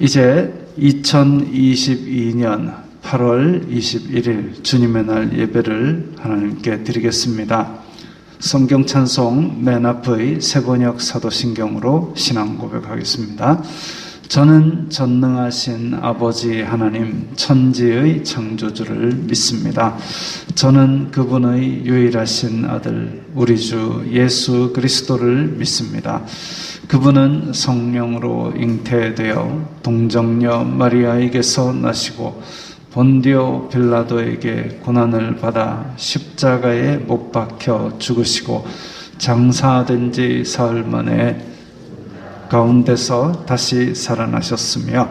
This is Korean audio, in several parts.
이제 2022년 8월 21일 주님의 날 예배를 하나님께 드리겠습니다. 성경 찬송 맨 앞의 세번역 사도신경으로 신앙 고백하겠습니다. 저는 전능하신 아버지 하나님 천지의 창조주를 믿습니다. 저는 그분의 유일하신 아들 우리 주 예수 그리스도를 믿습니다. 그분은 성령으로 잉태되어 동정녀 마리아에게서 나시고 본디오 빌라도에게 고난을 받아 십자가에 못 박혀 죽으시고 장사된 지 사흘 만에 가운데서 다시 살아나셨으며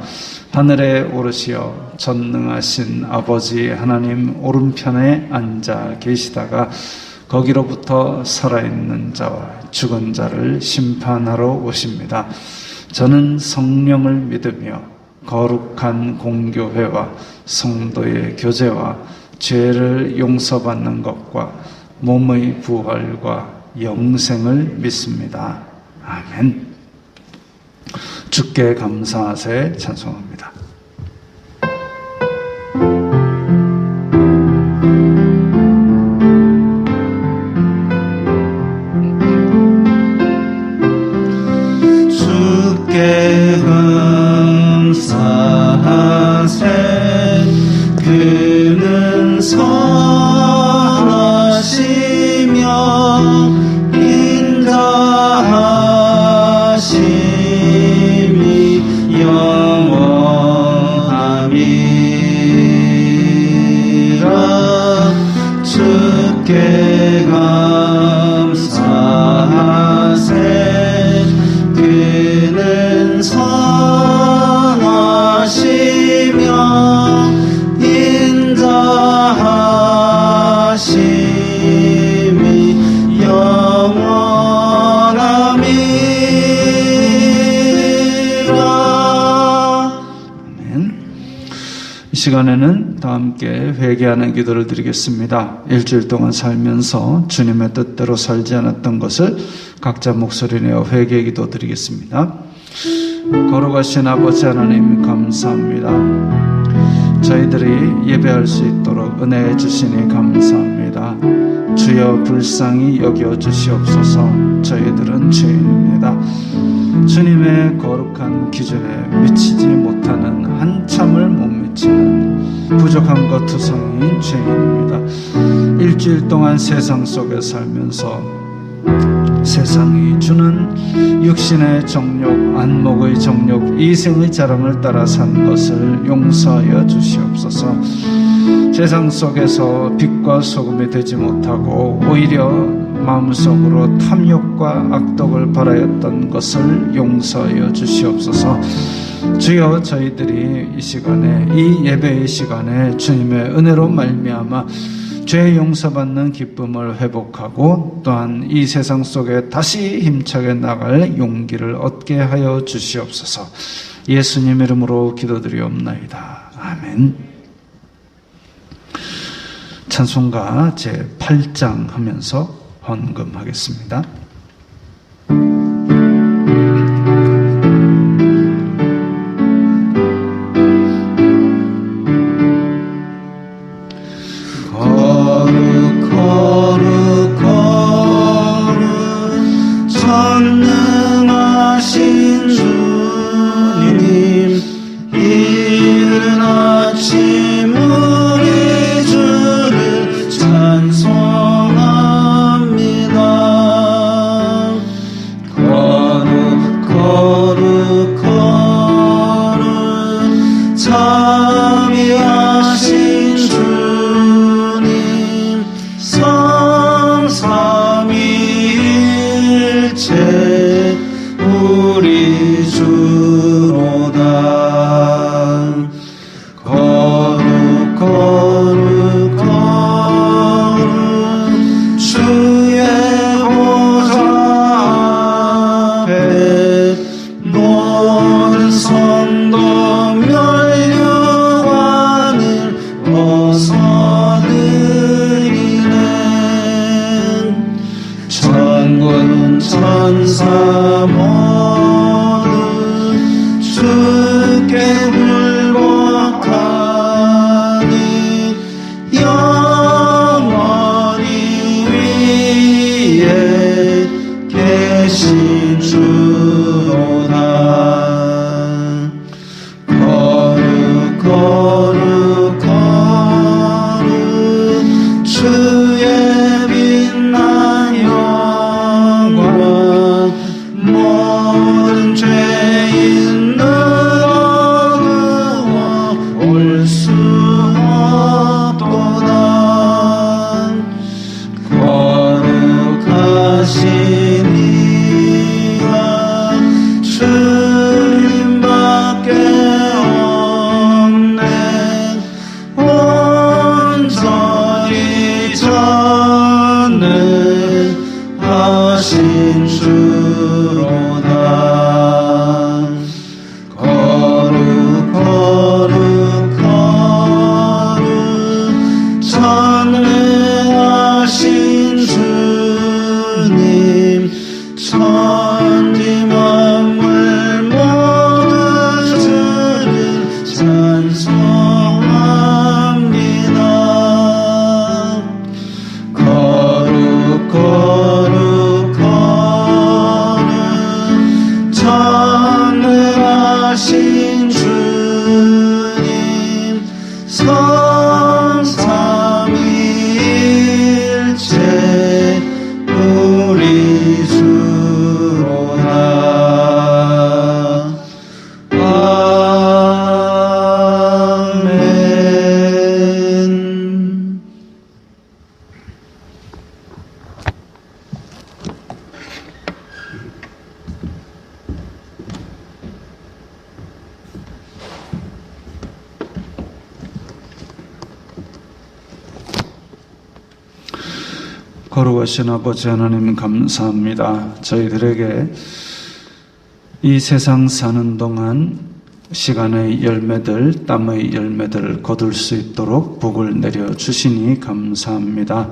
하늘에 오르시어 전능하신 아버지 하나님 오른편에 앉아 계시다가 거기로부터 살아있는 자와 죽은 자를 심판하러 오십니다. 저는 성령을 믿으며 거룩한 공교회와 성도의 교제와 죄를 용서받는 것과 몸의 부활과 영생을 믿습니다. 아멘. 주께 감사하세 찬송합니다. 주께 감사하세 그는 선하시며 인자하심이 영원함이라. 주께 감사하세 그는 선하시며 인자하심이 영원함이라. 아멘. 이 시간에는 다 함께 회개하는 기도를 드리겠습니다. 일주일 동안 살면서 주님의 뜻대로 살지 않았던 것을 각자 목소리 내어 회개 기도 드리겠습니다. 거룩하신 아버지 하나님 감사합니다. 저희들이 예배할 수 있도록 은혜해 주시니 감사합니다. 주여 불쌍히 여겨 주시옵소서. 저희들은 죄인입니다. 주님의 거룩한 기준에 미치지 못하는 한참을 못 미치는 부족한 것 투성이인 죄인입니다. 일주일 동안 세상 속에 살면서 세상이 주는 육신의 정욕, 안목의 정욕, 이생의 자랑을 따라 산 것을 용서하여 주시옵소서. 세상 속에서 빛과 소금이 되지 못하고 오히려 마음속으로 탐욕과 악독을 바라였던 것을 용서하여 주시옵소서. 주여 저희들이 이 시간에, 이 예배의 시간에 주님의 은혜로 말미암아 죄 용서받는 기쁨을 회복하고 또한 이 세상 속에 다시 힘차게 나갈 용기를 얻게 하여 주시옵소서. 예수님 이름으로 기도드리옵나이다. 아멘. 찬송가 제8장 하면서 헌금하겠습니다. 전능하신 주님 이른 아침 우리 주를 찬송합니다. 주의 빛난 영광 모든 죄인 눈어두어 올 수 없도다. 거룩하신 이가 주님밖에 없네. 온전히 전능하신 주로다. 거룩 거룩 거룩 전능하신 주님, 천지 만물 모두 주를 찬송합니다. 거룩 거룩 거룩 전능하신 주님, 성삼위일체 우리 주로다. 아멘. 거룩하신 아버지 하나님 감사합니다. 저희들에게 이 세상 사는 동안 시간의 열매들, 땀의 열매들을 거둘 수 있도록 복을 내려주시니 감사합니다.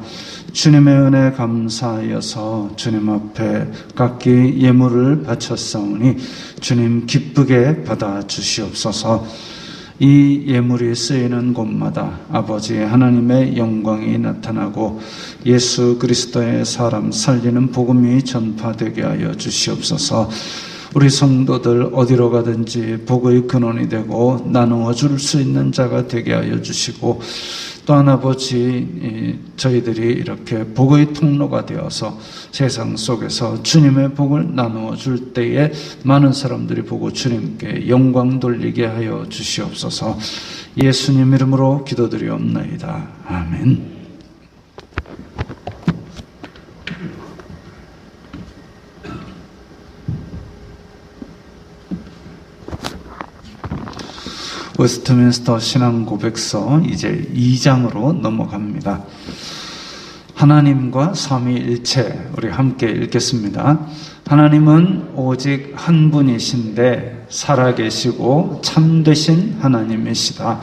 주님의 은혜 감사하여서 주님 앞에 각기 예물을 바쳤사오니 주님 기쁘게 받아주시옵소서. 이 예물이 쓰이는 곳마다 아버지 하나님의 영광이 나타나고 예수 그리스도의 사람 살리는 복음이 전파되게 하여 주시옵소서. 우리 성도들 어디로 가든지 복의 근원이 되고 나누어 줄 수 있는 자가 되게 하여 주시고, 또한 아버지 저희들이 이렇게 복의 통로가 되어서 세상 속에서 주님의 복을 나누어 줄 때에 많은 사람들이 보고 주님께 영광 돌리게 하여 주시옵소서. 예수님 이름으로 기도드리옵나이다. 아멘. 웨스트민스터 신앙고백서 이제 2장으로 넘어갑니다. 하나님과 삼위일체, 우리 함께 읽겠습니다. 하나님은 오직 한 분이신데 살아계시고 참되신 하나님이시다.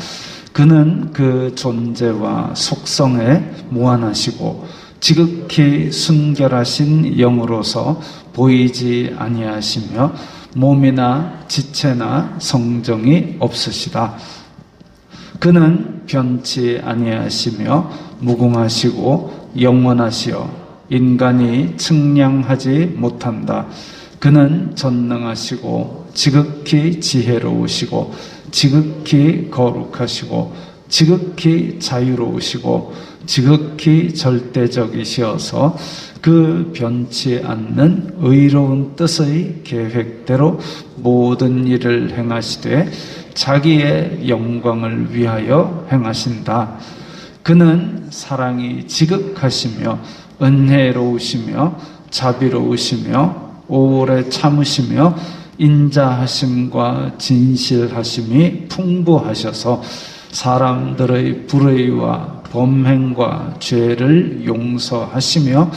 그는 그 존재와 속성에 무한하시고 지극히 순결하신 영으로서 보이지 아니하시며 몸이나 지체나 성정이 없으시다. 그는 변치 아니하시며 무궁하시고 영원하시어 인간이 측량하지 못한다. 그는 전능하시고 지극히 지혜로우시고 지극히 거룩하시고 지극히 자유로우시고 지극히 절대적이시어서 그 변치 않는 의로운 뜻의 계획대로 모든 일을 행하시되 자기의 영광을 위하여 행하신다. 그는 사랑이 지극하시며 은혜로우시며 자비로우시며 오래 참으시며 인자하심과 진실하심이 풍부하셔서 사람들의 불의와 범행과 죄를 용서하시며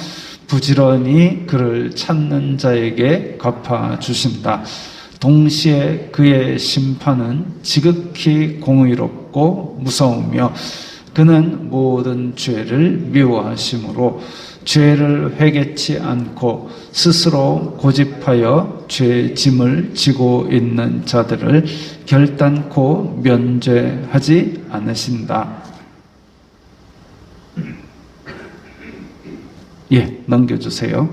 부지런히 그를 찾는 자에게 갚아주신다. 동시에 그의 심판은 지극히 공의롭고 무서우며 그는 모든 죄를 미워하심으로 죄를 회개치 않고 스스로 고집하여 죄 짐을 지고 있는 자들을 결단코 면죄하지 않으신다. 예, 넘겨주세요.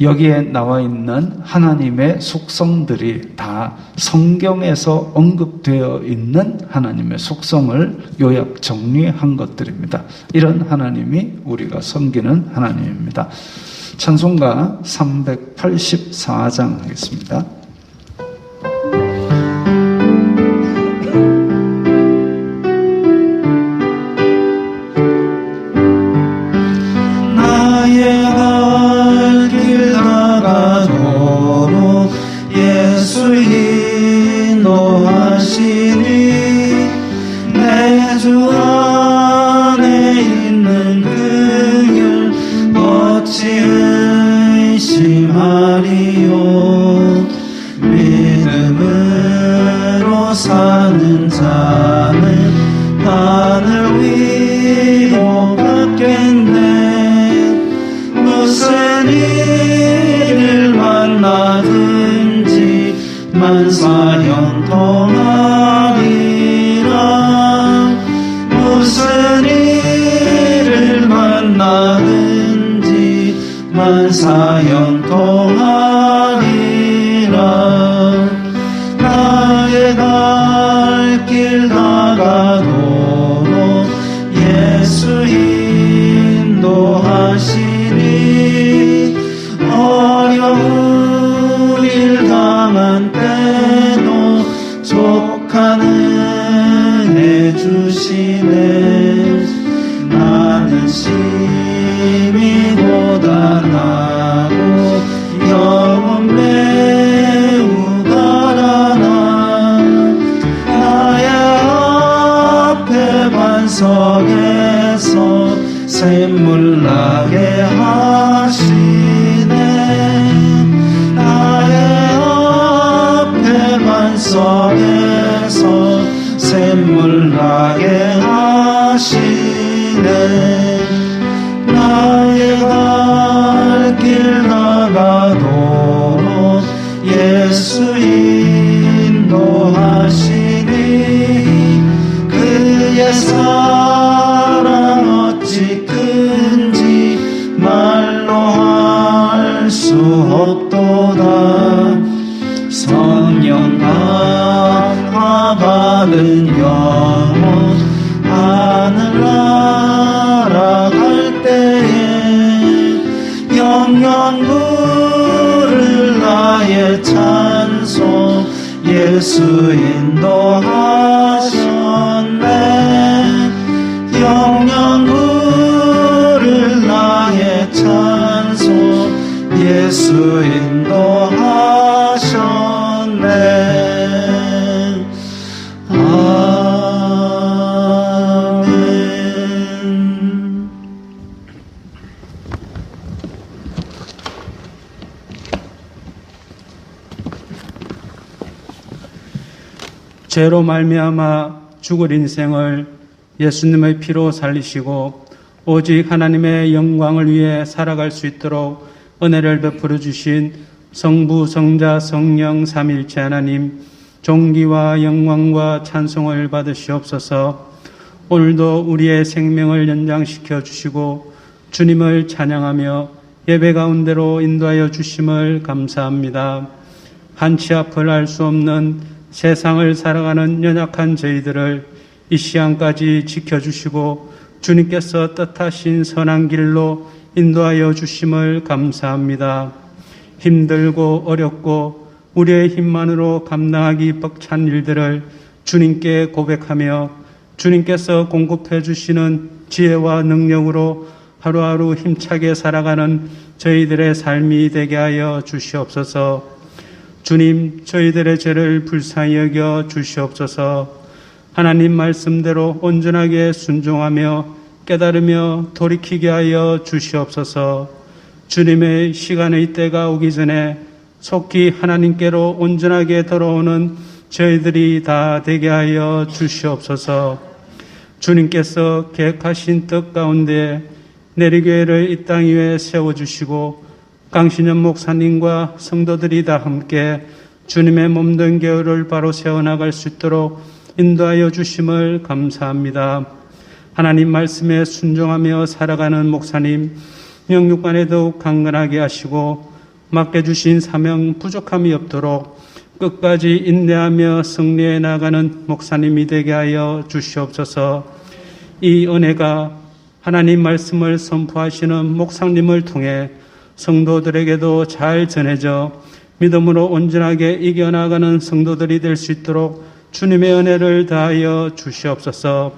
여기에 나와 있는 하나님의 속성들이 다 성경에서 언급되어 있는 하나님의 속성을 요약 정리한 것들입니다. 이런 하나님이 우리가 섬기는 하나님입니다. 찬송가 384장 하겠습니다. 예수 인도하셨네. 영영구를 나의 찬송 예수 인도하셨네. 아멘. 죄로 말미암아 죽을 인생을 예수님의 피로 살리시고 오직 하나님의 영광을 위해 살아갈 수 있도록 은혜를 베풀어 주신 성부, 성자, 성령 삼위일체 하나님, 존귀와 영광과 찬송을 받으시옵소서. 오늘도 우리의 생명을 연장시켜 주시고 주님을 찬양하며 예배 가운데로 인도하여 주심을 감사합니다. 한치 앞을 알 수 없는 세상을 살아가는 연약한 저희들을 이 시간까지 지켜주시고 주님께서 뜻하신 선한 길로 인도하여 주심을 감사합니다. 힘들고 어렵고 우리의 힘만으로 감당하기 벅찬 일들을 주님께 고백하며 주님께서 공급해 주시는 지혜와 능력으로 하루하루 힘차게 살아가는 저희들의 삶이 되게 하여 주시옵소서. 주님, 저희들의 죄를 불쌍히 여겨 주시옵소서. 하나님 말씀대로 온전하게 순종하며 깨달으며 돌이키게 하여 주시옵소서. 주님의 시간의 때가 오기 전에 속히 하나님께로 온전하게 돌아오는 저희들이 다 되게 하여 주시옵소서. 주님께서 계획하신 뜻 가운데 내리교회를 이 땅 위에 세워주시고 강신현 목사님과 성도들이 다 함께 주님의 몸된 교회를 바로 세워나갈 수 있도록 인도하여 주심을 감사합니다. 하나님 말씀에 순종하며 살아가는 목사님, 영육간에 더욱 강건하게 하시고 맡겨주신 사명 부족함이 없도록 끝까지 인내하며 승리해 나가는 목사님이 되게 하여 주시옵소서. 이 은혜가 하나님 말씀을 선포하시는 목사님을 통해 성도들에게도 잘 전해져 믿음으로 온전하게 이겨나가는 성도들이 될 수 있도록 주님의 은혜를 다하여 주시옵소서.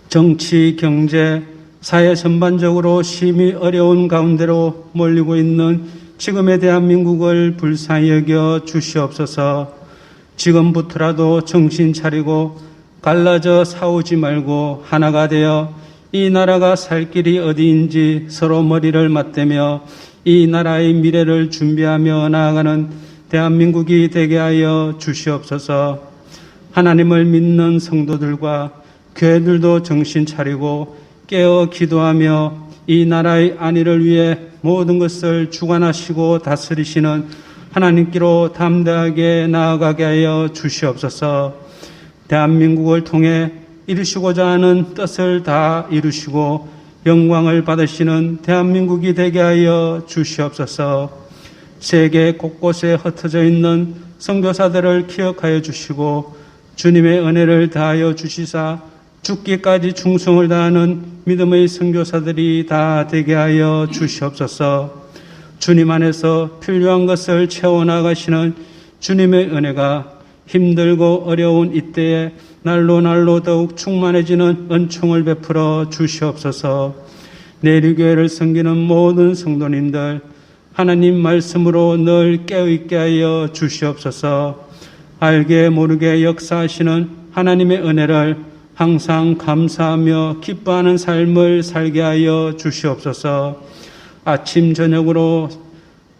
정치, 경제, 사회 전반적으로 심히 어려운 가운데로 몰리고 있는 지금의 대한민국을 불쌍히 여겨 주시옵소서. 지금부터라도 정신 차리고 갈라져 싸우지 말고 하나가 되어 이 나라가 살 길이 어디인지 서로 머리를 맞대며 이 나라의 미래를 준비하며 나아가는 대한민국이 되게 하여 주시옵소서. 하나님을 믿는 성도들과 교회들도 정신 차리고 깨어 기도하며 이 나라의 안위를 위해 모든 것을 주관하시고 다스리시는 하나님께로 담대하게 나아가게 하여 주시옵소서. 대한민국을 통해 이루시고자 하는 뜻을 다 이루시고 영광을 받으시는 대한민국이 되게 하여 주시옵소서. 세계 곳곳에 흩어져 있는 선교사들을 기억하여 주시고 주님의 은혜를 다하여 주시사 죽기까지 충성을 다하는 믿음의 선교사들이 다 되게 하여 주시옵소서. 주님 안에서 필요한 것을 채워나가시는 주님의 은혜가 힘들고 어려운 이때에 날로 날로 더욱 충만해지는 은총을 베풀어 주시옵소서. 내리교회를 섬기는 모든 성도님들 하나님 말씀으로 늘 깨어있게 하여 주시옵소서. 알게 모르게 역사하시는 하나님의 은혜를 항상 감사하며 기뻐하는 삶을 살게 하여 주시옵소서. 아침 저녁으로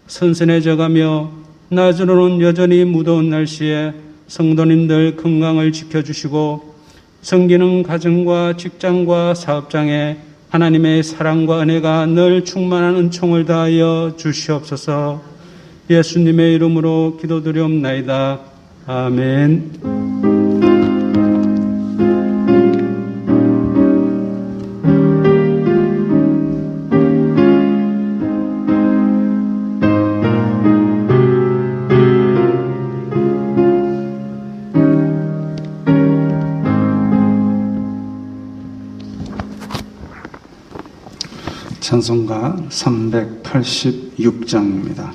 선선해져가며 낮으로는 여전히 무더운 날씨에 성도님들 건강을 지켜주시고 섬기는 가정과 직장과 사업장에 하나님의 사랑과 은혜가 늘 충만한 은총을 다하여 주시옵소서. 예수님의 이름으로 기도드리옵나이다. 아멘. 찬송가 386장입니다.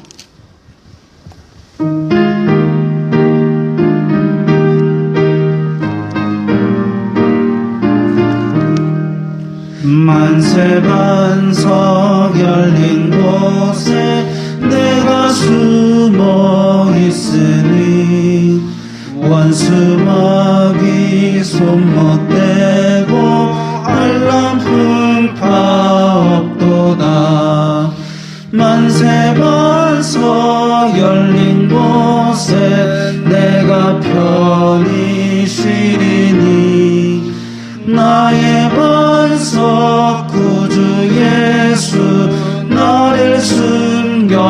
만세 반석 열린 곳에 내가 숨어 있으니 원수마귀 손 못대고 알람 풍파 없도다. 만세 반석 열린 곳에 내가 편히 쉬리니 나의 반석 구주 예수 나를 숨겨주소서.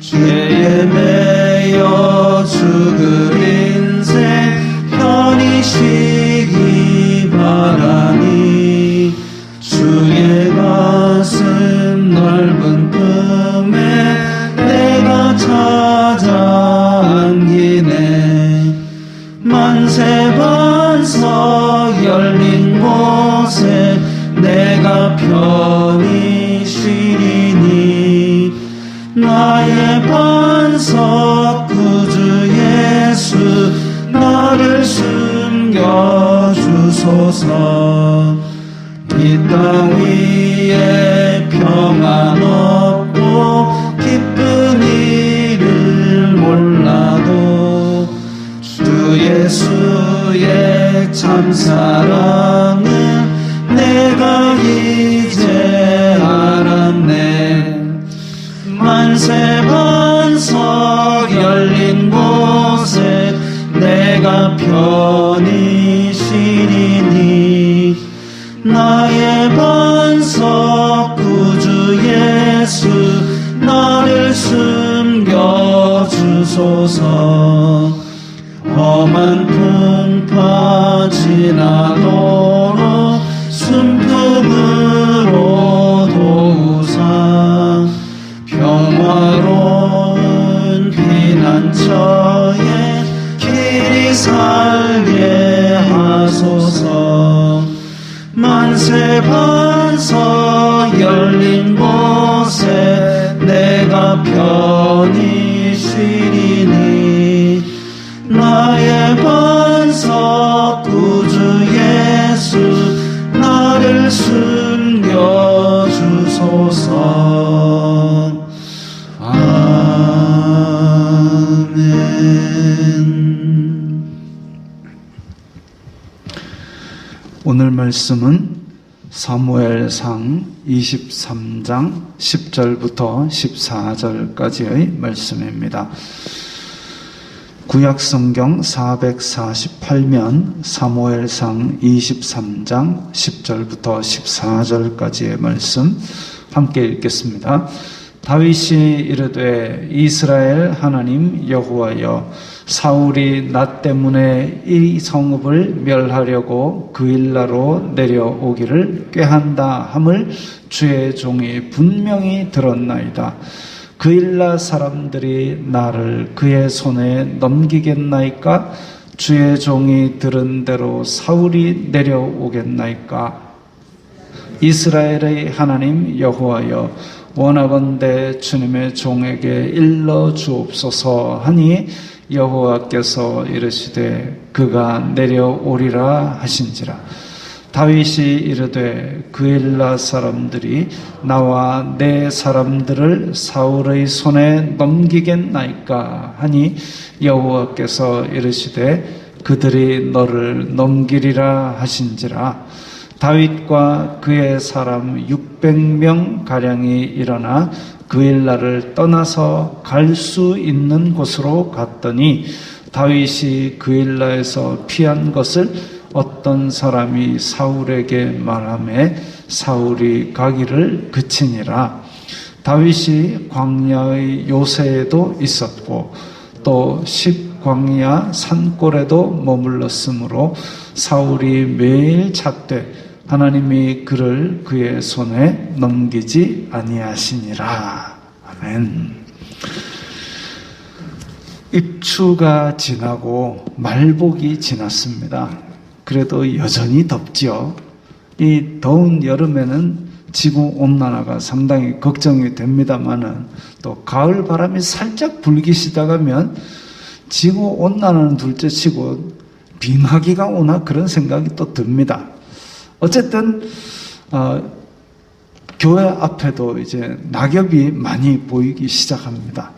죄에 매여 죽을 인생 편히 쉬기 바라니 주의 가슴 넓은 품에 내가 찾아 안기네. 만세 반석 열린 곳에 내가 편히 쉬리니 나의 반석 구주 예수 나를 숨겨주소서. 이 땅 위에 평안 없고 기쁜 일을 몰라도 주 예수의 참 사랑은 내가 이제 알았네. 만세 반석 열린 곳에 내가 편히 쉬리니 나의 반석 구주 예수 나를 숨겨주소서. 험한 풍파 지나도록 순풍으로 도우사 살게 하소서. 만세 반석 열린 곳에 내가 편히 쉬리니 나의 반석 구주 예수 나를 숨겨주소서. 아멘. 오늘 말씀은 사무엘상 23장 10절부터 14절까지의 말씀입니다. 구약성경 448면 사무엘상 23장 10절부터 14절까지의 말씀 함께 읽겠습니다. 다윗이 이르되 이스라엘 하나님 여호와여, 사울이 나 때문에 이 성읍을 멸하려고 그일라로 내려오기를 꾀한다 함을 주의 종이 분명히 들었나이다. 그일라 사람들이 나를 그의 손에 넘기겠나이까? 주의 종이 들은 대로 사울이 내려오겠나이까? 이스라엘의 하나님 여호와여, 원하건대 주님의 종에게 일러 주옵소서 하니 여호와께서 이르시되 그가 내려오리라 하신지라. 다윗이 이르되 그일라 사람들이 나와 내 사람들을 사울의 손에 넘기겠나이까 하니 여호와께서 이르시되 그들이 너를 넘기리라 하신지라. 다윗과 그의 사람 600명 가량이 일어나 그일라를 떠나서 갈 수 있는 곳으로 갔더니 다윗이 그일라에서 피한 것을 어떤 사람이 사울에게 말하매 사울이 가기를 그치니라. 다윗이 광야의 요새에도 있었고 또 십광야 산골에도 머물렀으므로 사울이 매일 찾되 하나님이 그를 그의 손에 넘기지 아니하시니라. 아멘. 입추가 지나고 말복이 지났습니다. 그래도 여전히 덥죠. 이 더운 여름에는 지구온난화가 상당히 걱정이 됩니다만은 또 가을 바람이 살짝 불기 시작하면 지구온난화는 둘째치고 빙하기가 오나 그런 생각이 또 듭니다. 어쨌든 교회 앞에도 이제 낙엽이 많이 보이기 시작합니다.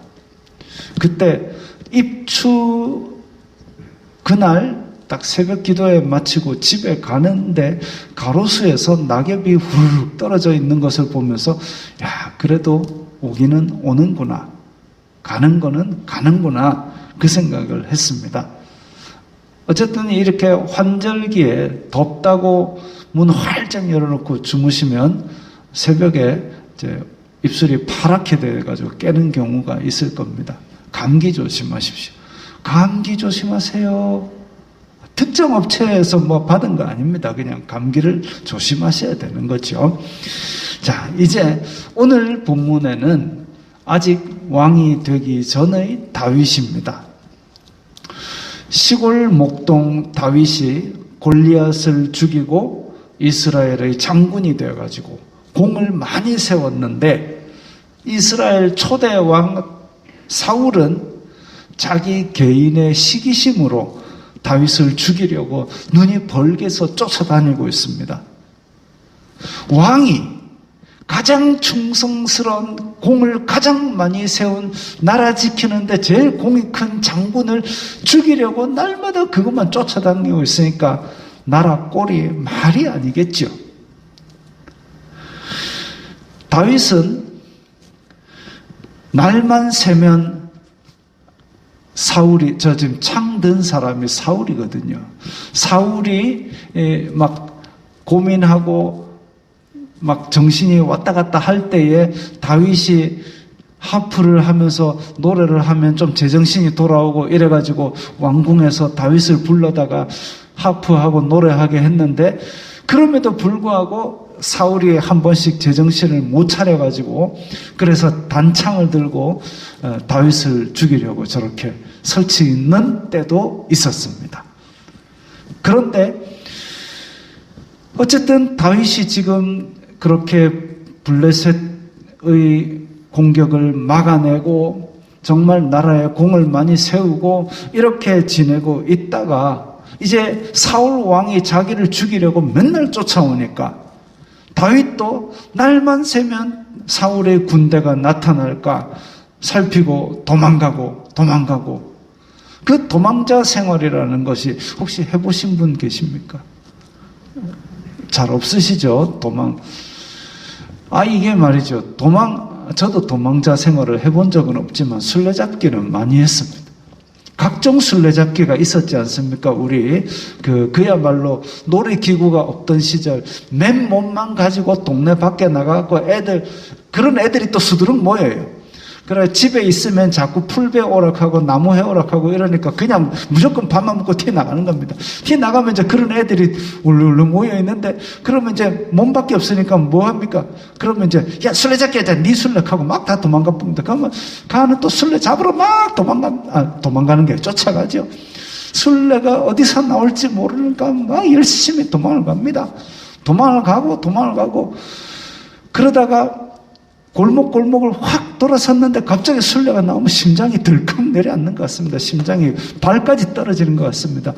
그때 입추 그날 딱 새벽 기도회 마치고 집에 가는데 가로수에서 낙엽이 후루룩 떨어져 있는 것을 보면서 야, 그래도 오기는 오는구나, 가는 거는 가는구나, 그 생각을 했습니다. 어쨌든 이렇게 환절기에 덥다고 문 활짝 열어놓고 주무시면 새벽에 이제 입술이 파랗게 돼가지고 깨는 경우가 있을 겁니다. 감기 조심하십시오. 감기 조심하세요. 특정 업체에서 뭐 받은 거 아닙니다. 그냥 감기를 조심하셔야 되는 거죠. 자, 이제 오늘 본문에는 아직 왕이 되기 전의 다윗입니다. 시골 목동 다윗이 골리앗을 죽이고 이스라엘의 장군이 되어가지고 공을 많이 세웠는데 이스라엘 초대 왕 사울은 자기 개인의 시기심으로 다윗을 죽이려고 눈이 벌게서 쫓아다니고 있습니다. 왕이 가장 충성스러운 공을 가장 많이 세운 나라 지키는데 제일 공이 큰 장군을 죽이려고 날마다 그것만 쫓아다니고 있으니까 나라 꼴이 말이 아니겠죠. 다윗은 날만 새면 사울이, 저 지금 창 든 사람이 사울이거든요. 사울이 막 고민하고 막 정신이 왔다 갔다 할 때에 다윗이 하프를 하면서 노래를 하면 좀 제정신이 돌아오고 이래가지고 왕궁에서 다윗을 불러다가 하프하고 노래하게 했는데, 그럼에도 불구하고 사울이 한 번씩 제정신을 못 차려가지고 그래서 단창을 들고 다윗을 죽이려고 저렇게 설치는 때도 있었습니다. 그런데 어쨌든 다윗이 지금 그렇게 블레셋의 공격을 막아내고 정말 나라에 공을 많이 세우고 이렇게 지내고 있다가 이제 사울 왕이 자기를 죽이려고 맨날 쫓아오니까 다윗도 날만 새면 사울의 군대가 나타날까 살피고 도망가고 그 도망자 생활이라는 것이 혹시 해보신 분 계십니까? 잘 없으시죠? 이게 말이죠. 저도 도망자 생활을 해본 적은 없지만 술래잡기는 많이 했습니다. 각종 술래잡기가 있었지 않습니까? 우리 그야말로 놀이기구가 없던 시절 맨몸만 가지고 동네 밖에 나가고 그런 애들이 또 수두룩 모여요. 그래 집에 있으면 자꾸 풀베 오락하고 나무 해오락하고 이러니까 그냥 무조건 밥만 먹고 튀어 나가는 겁니다. 튀어 나가면 이제 그런 애들이 울릉울릉 모여 있는데 그러면 이제 몸밖에 없으니까 뭐 합니까? 그러면 이제 야 술래잡기 하자 니 술래하고 막 다 도망가 봅니다. 그러면 가는 또 술래 잡으러 막 도망가는 게 쫓아가죠. 술래가 어디서 나올지 모르니까 막 열심히 도망을 갑니다. 도망을 가고 그러다가 골목을 확 돌아섰는데 갑자기 술래가 나오면 심장이 덜컥 내려앉는 것 같습니다. 심장이 발까지 떨어지는 것 같습니다.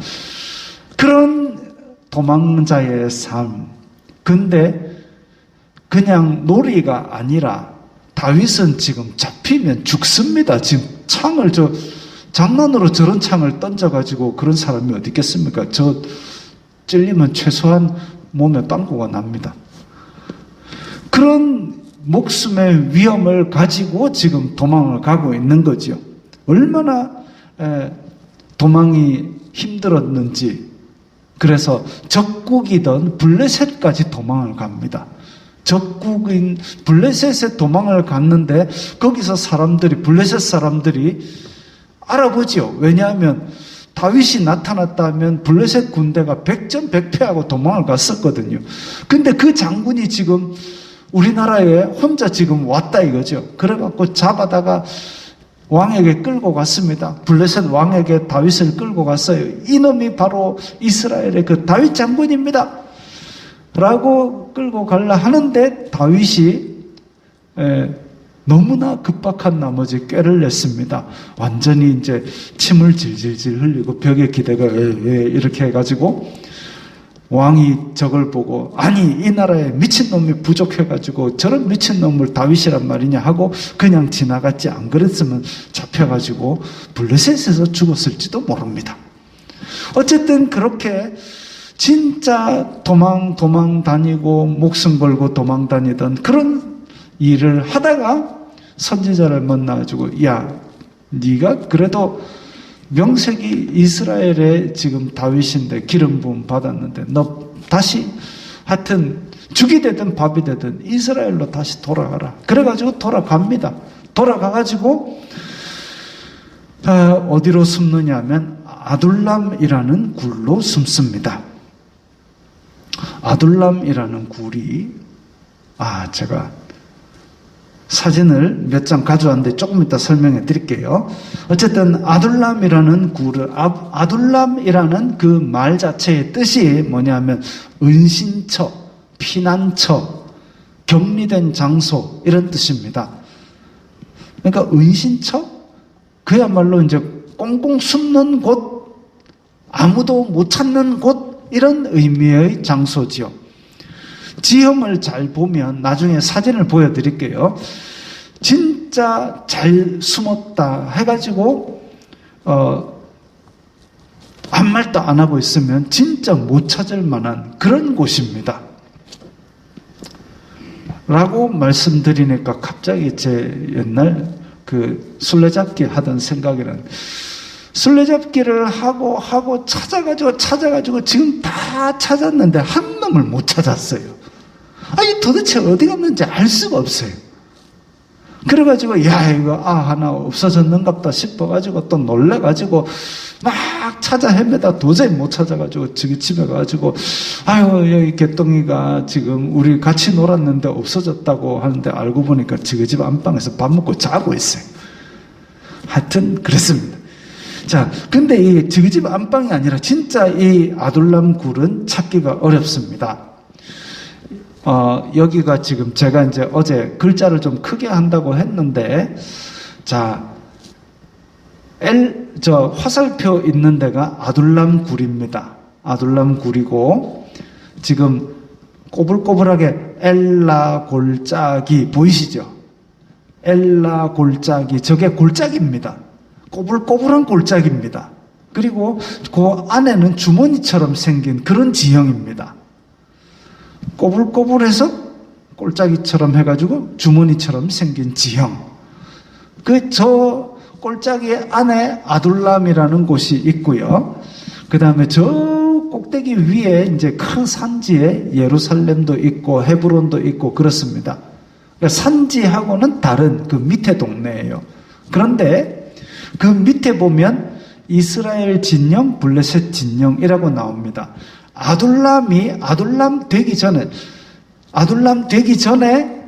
그런 도망자의 삶. 근데 그냥 놀이가 아니라 다윗은 지금 잡히면 죽습니다. 지금 장난으로 저런 창을 던져가지고 그런 사람이 어디 있겠습니까? 찔리면 최소한 몸에 빵꾸가 납니다. 그런 목숨의 위험을 가지고 지금 도망을 가고 있는 거죠. 얼마나 도망이 힘들었는지. 그래서 적국이던 블레셋까지 도망을 갑니다. 적국인 블레셋에 도망을 갔는데 거기서 블레셋 사람들이 알아보죠. 왜냐하면 다윗이 나타났다 하면 블레셋 군대가 백전백패하고 도망을 갔었거든요. 근데 그 장군이 지금 우리나라에 혼자 지금 왔다 이거죠. 그래갖고 잡아다가 왕에게 끌고 갔습니다. 블레셋 왕에게 다윗을 끌고 갔어요. 이놈이 바로 이스라엘의 그 다윗 장군입니다. 라고 끌고 가려 하는데 다윗이 너무나 급박한 나머지 꾀를 냈습니다. 완전히 이제 침을 질질질 흘리고 벽에 기대가 이렇게 해가지고 왕이 저걸 보고 아니 이 나라에 미친놈이 부족해가지고 저런 미친놈을 다윗이란 말이냐 하고 그냥 지나갔지 안 그랬으면 잡혀가지고 블레셋에서 죽었을지도 모릅니다. 어쨌든 그렇게 진짜 도망 다니고 목숨 걸고 도망 다니던 그런 일을 하다가 선지자를 만나가지고 야 네가 그래도 명색이 이스라엘의 지금 다윗인데 기름 부음 받았는데 너 다시 하여튼 죽이 되든 밥이 되든 이스라엘로 다시 돌아가라. 그래가지고 돌아갑니다. 돌아가가지고 어디로 숨느냐 하면 아둘람이라는 굴로 숨습니다. 아둘람이라는 굴이 제가 사진을 몇 장 가져왔는데 조금 이따 설명해 드릴게요. 어쨌든 아둘람이라는 아둘람이라는 그 말 자체의 뜻이 뭐냐면 은신처, 피난처, 격리된 장소 이런 뜻입니다. 그러니까 은신처? 그야말로 이제 꽁꽁 숨는 곳, 아무도 못 찾는 곳 이런 의미의 장소지요. 지형을 잘 보면 나중에 사진을 보여드릴게요. 진짜 잘 숨었다 해가지고 아무 말도 안 하고 있으면 진짜 못 찾을 만한 그런 곳입니다. 라고 말씀드리니까 갑자기 제 옛날 그 술래잡기 하던 생각이란 술래잡기를 하고 찾아가지고 지금 다 찾았는데 한 놈을 못 찾았어요. 아니 도대체 어디 갔는지 알 수가 없어요. 그래가지고 이거 하나 없어졌는갑다 싶어가지고 또 놀래가지고 막 찾아 헤매다 도저히 못 찾아가지고 집에 가가지고 여기 개똥이가 지금 우리 같이 놀았는데 없어졌다고 하는데 알고 보니까 집 안방에서 밥 먹고 자고 있어요. 하여튼 그랬습니다. 자, 근데 이 저희 집 안방이 아니라 진짜 이 아둘람 굴은 찾기가 어렵습니다. 여기가 지금 제가 이제 어제 글자를 좀 크게 한다고 했는데, 자, 화살표 있는 데가 아둘람 굴입니다. 아둘람 굴이고, 지금 꼬불꼬불하게 엘라 골짜기 보이시죠? 엘라 골짜기, 저게 골짜기입니다. 꼬불꼬불한 골짜기입니다. 그리고 그 안에는 주머니처럼 생긴 그런 지형입니다. 꼬불꼬불해서 골짜기처럼 해가지고 주머니처럼 생긴 지형. 저 골짜기 안에 아둘람이라는 곳이 있고요. 그 다음에 저 꼭대기 위에 이제 큰 산지에 예루살렘도 있고 헤브론도 있고 그렇습니다. 그러니까 산지하고는 다른 그 밑에 동네예요. 그런데 그 밑에 보면 이스라엘 진영, 블레셋 진영이라고 나옵니다. 아둘람 되기 전에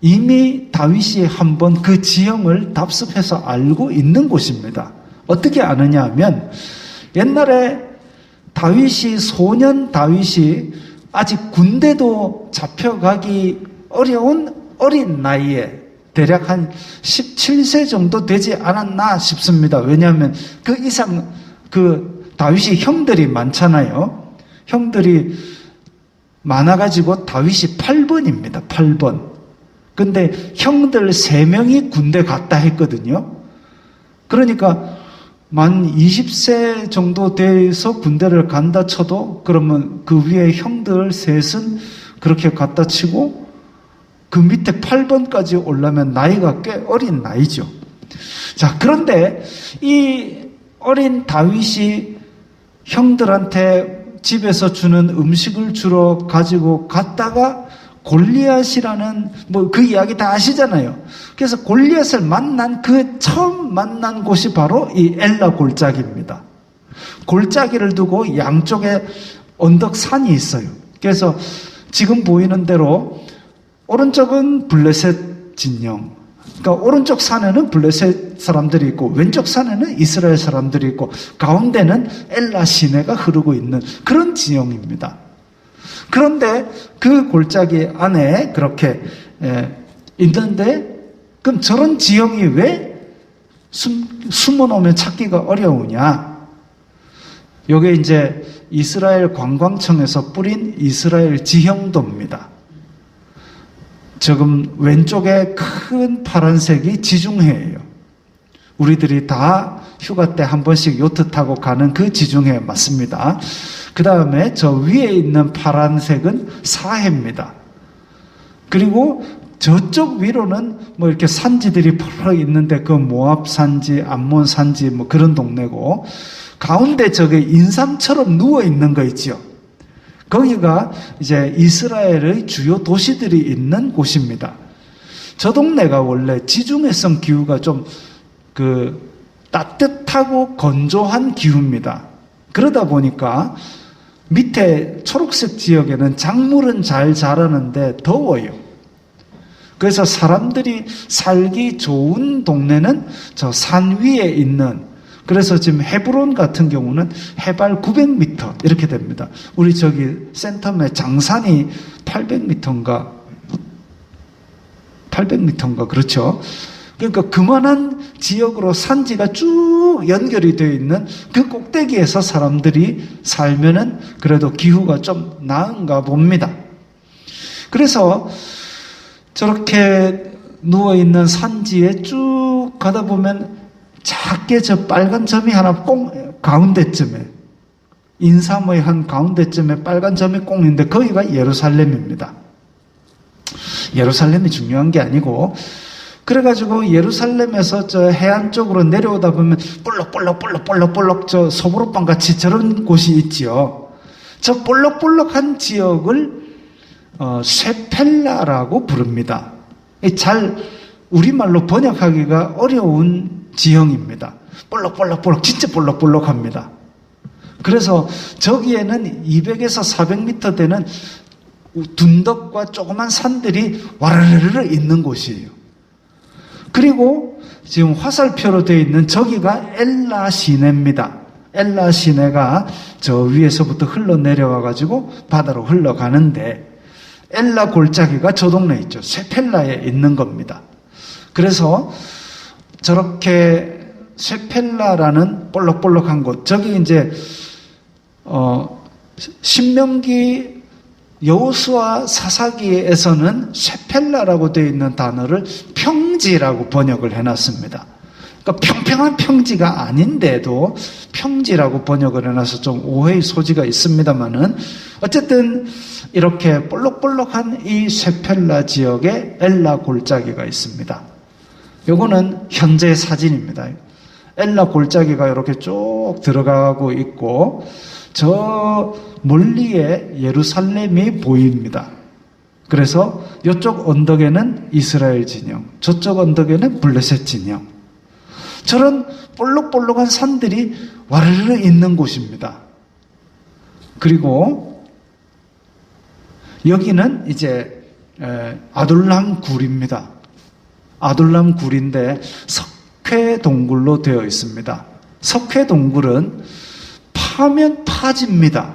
이미 다윗이 한번 그 지형을 답습해서 알고 있는 곳입니다. 어떻게 아느냐 하면 옛날에 소년 다윗이 아직 군대도 잡혀가기 어려운 어린 나이에 대략 한 17세 정도 되지 않았나 싶습니다. 왜냐하면 그 이상 다윗이 형들이 많잖아요. 형들이 많아가지고 다윗이 8번입니다. 8번. 근데 형들 3명이 군대 갔다 했거든요. 그러니까 만 20세 정도 돼서 군대를 간다 쳐도 그러면 그 위에 형들 셋은 그렇게 갔다 치고 그 밑에 8번까지 올라면 나이가 꽤 어린 나이죠. 자, 그런데 이 어린 다윗이 형들한테 집에서 주는 음식을 주러 가지고 갔다가 골리앗이라는 그 이야기 다 아시잖아요. 그래서 골리앗을 처음 만난 곳이 바로 이 엘라 골짜기입니다. 골짜기를 두고 양쪽에 언덕 산이 있어요. 그래서 지금 보이는 대로 오른쪽은 블레셋 진영. 그러니까 오른쪽 산에는 블레셋 사람들이 있고 왼쪽 산에는 이스라엘 사람들이 있고 가운데는 엘라 시내가 흐르고 있는 그런 지형입니다. 그런데 그 골짜기 안에 그렇게 있는데 그럼 저런 지형이 왜 숨어놓으면 찾기가 어려우냐? 요게 이제 이스라엘 관광청에서 뿌린 이스라엘 지형도입니다. 지금 왼쪽에 큰 파란색이 지중해예요. 우리들이 다 휴가 때 한 번씩 요트 타고 가는 그 지중해 맞습니다. 그 다음에 저 위에 있는 파란색은 사해입니다. 그리고 저쪽 위로는 이렇게 산지들이 펄펄 있는데 그 모압 산지, 암몬 산지 그런 동네고 가운데 저게 인삼처럼 누워 있는 거 있죠. 거기가 이제 이스라엘의 주요 도시들이 있는 곳입니다. 저 동네가 원래 지중해성 기후가 좀 따뜻하고 건조한 기후입니다. 그러다 보니까 밑에 초록색 지역에는 작물은 잘 자라는데 더워요. 그래서 사람들이 살기 좋은 동네는 저 산 위에 있는, 그래서 지금 헤브론 같은 경우는 해발 900m 이렇게 됩니다. 우리 저기 센텀에 장산이 800m인가 그렇죠. 그러니까 그만한 지역으로 산지가 쭉 연결이 되어 있는 그 꼭대기에서 사람들이 살면은 그래도 기후가 좀 나은가 봅니다. 그래서 저렇게 누워있는 산지에 쭉 가다 보면 작게 저 빨간 점이 하나 가운데쯤에, 인삼의 한 가운데쯤에 빨간 점이 꼭 있는데 거기가 예루살렘입니다. 예루살렘이 중요한 게 아니고, 그래가지고 예루살렘에서 저 해안 쪽으로 내려오다 보면 볼록볼록 저 소보로빵 같이 저런 곳이 있지요. 저 볼록볼록한 지역을 쇠펠라라고 부릅니다. 잘 우리말로 번역하기가 어려운 지형입니다. 볼록볼록 진짜 볼록볼록합니다. 그래서 저기에는 200에서 400m 되는 둔덕과 조그만 산들이 와르르르 있는 곳이에요. 그리고 지금 화살표로 되어 있는 저기가 엘라 시내입니다. 엘라 시내가 저 위에서부터 흘러내려와가지고 바다로 흘러가는데 엘라 골짜기가 저 동네에 있죠. 쇠펠라에 있는 겁니다. 그래서 저렇게 쇠펠라라는 볼록볼록한 곳, 저기 이제 신명기 여호수아 사사기에서는 쇠펠라라고 되어 있는 단어를 평지라고 번역을 해놨습니다. 그러니까 평평한 평지가 아닌데도 평지라고 번역을 해놔서 좀 오해의 소지가 있습니다만은 어쨌든 이렇게 볼록볼록한 이 쇠펠라 지역에 엘라 골짜기가 있습니다. 요거는 현재 사진입니다. 엘라 골짜기가 이렇게 쭉 들어가고 있고 저 멀리에 예루살렘이 보입니다. 그래서 이쪽 언덕에는 이스라엘 진영, 저쪽 언덕에는 블레셋 진영. 저런 볼록볼록한 산들이 와르르 있는 곳입니다. 그리고 여기는 이제 아둘람 굴입니다. 아둘람 굴인데 석회 동굴로 되어 있습니다. 석회 동굴은 파면 파집니다.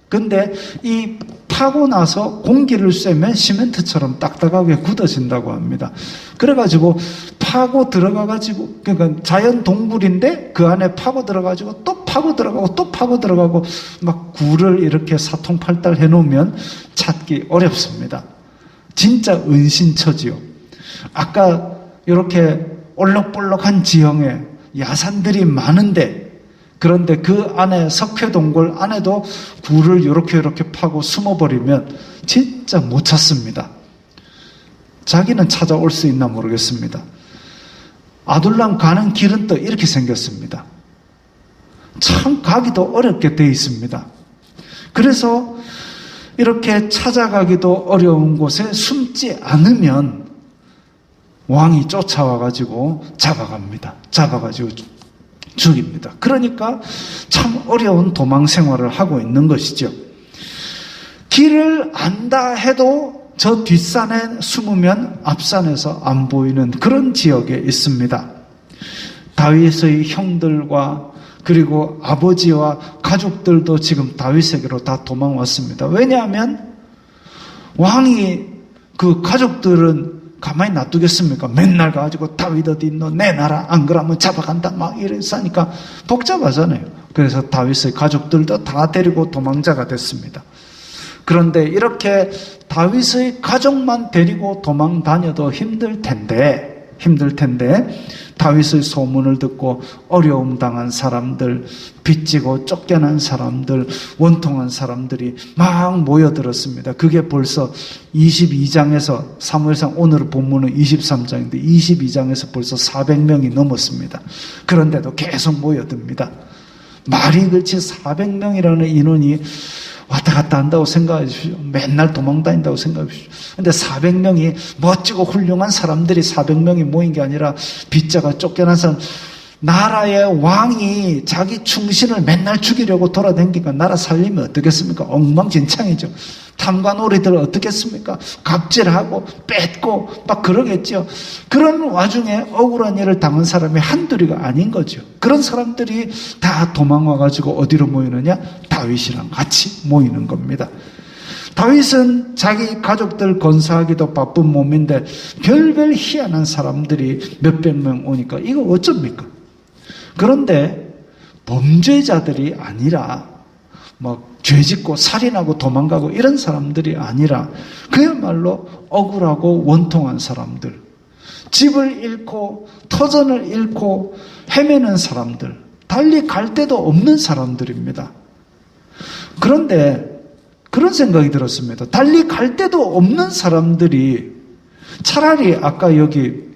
근데 이 파고 나서 공기를 쐬면 시멘트처럼 딱딱하게 굳어진다고 합니다. 그래가지고 파고 들어가가지고, 그러니까 자연 동굴인데 그 안에 파고 들어가가지고 또 파고 들어가고 또 파고 들어가고 막 굴을 이렇게 사통팔달 해놓으면 찾기 어렵습니다. 진짜 은신처지요. 아까 이렇게 올록볼록한 지형에 야산들이 많은데 그런데 그 안에 석회동굴 안에도 굴을 이렇게 파고 숨어버리면 진짜 못 찾습니다. 자기는 찾아올 수 있나 모르겠습니다. 아둘람 가는 길은 또 이렇게 생겼습니다. 참 가기도 어렵게 되어 있습니다. 그래서 이렇게 찾아가기도 어려운 곳에 숨지 않으면 왕이 쫓아와가지고 잡아갑니다. 잡아가지고 죽입니다. 그러니까 참 어려운 도망 생활을 하고 있는 것이죠. 길을 안다 해도 저 뒷산에 숨으면 앞산에서 안 보이는 그런 지역에 있습니다. 다윗의 형들과 그리고 아버지와 가족들도 지금 다윗에게로 다 도망왔습니다. 왜냐하면 왕이 그 가족들은 가만히 놔두겠습니까? 맨날 가가지고 다윗 어디 있노? 내놔라. 안 그러면 잡아간다. 막 이래서 하니까 복잡하잖아요. 그래서 다윗의 가족들도 다 데리고 도망자가 됐습니다. 그런데 이렇게 다윗의 가족만 데리고 도망 다녀도 힘들 텐데 다윗의 소문을 듣고 어려움 당한 사람들, 빚지고 쫓겨난 사람들, 원통한 사람들이 막 모여들었습니다. 그게 벌써 22장에서 사무엘상 오늘 본문은 23장인데 22장에서 벌써 400명이 넘었습니다. 그런데도 계속 모여듭니다. 말이 그렇지 400명이라는 인원이 왔다 갔다 한다고 생각하십시오. 맨날 도망다닌다고 생각하십시오. 근데 400명이 멋지고 훌륭한 사람들이 400명이 모인 게 아니라 빚자가 쫓겨난 사람, 나라의 왕이 자기 충신을 맨날 죽이려고 돌아다니니까 나라 살리면 어떻겠습니까? 엉망진창이죠. 탐관오리들 어떻겠습니까? 갑질하고 뺏고 막 그러겠죠. 그런 와중에 억울한 일을 당한 사람이 한둘이가 아닌 거죠. 그런 사람들이 다 도망와가지고 어디로 모이느냐? 다윗이랑 같이 모이는 겁니다. 다윗은 자기 가족들 건사하기도 바쁜 몸인데 별별 희한한 사람들이 몇백 명 오니까 이거 어쩝니까? 그런데 범죄자들이 아니라 죄짓고 살인하고 도망가고 이런 사람들이 아니라 그야말로 억울하고 원통한 사람들, 집을 잃고 터전을 잃고 헤매는 사람들, 달리 갈 데도 없는 사람들입니다. 그런데 그런 생각이 들었습니다. 달리 갈 데도 없는 사람들이 차라리 아까 여기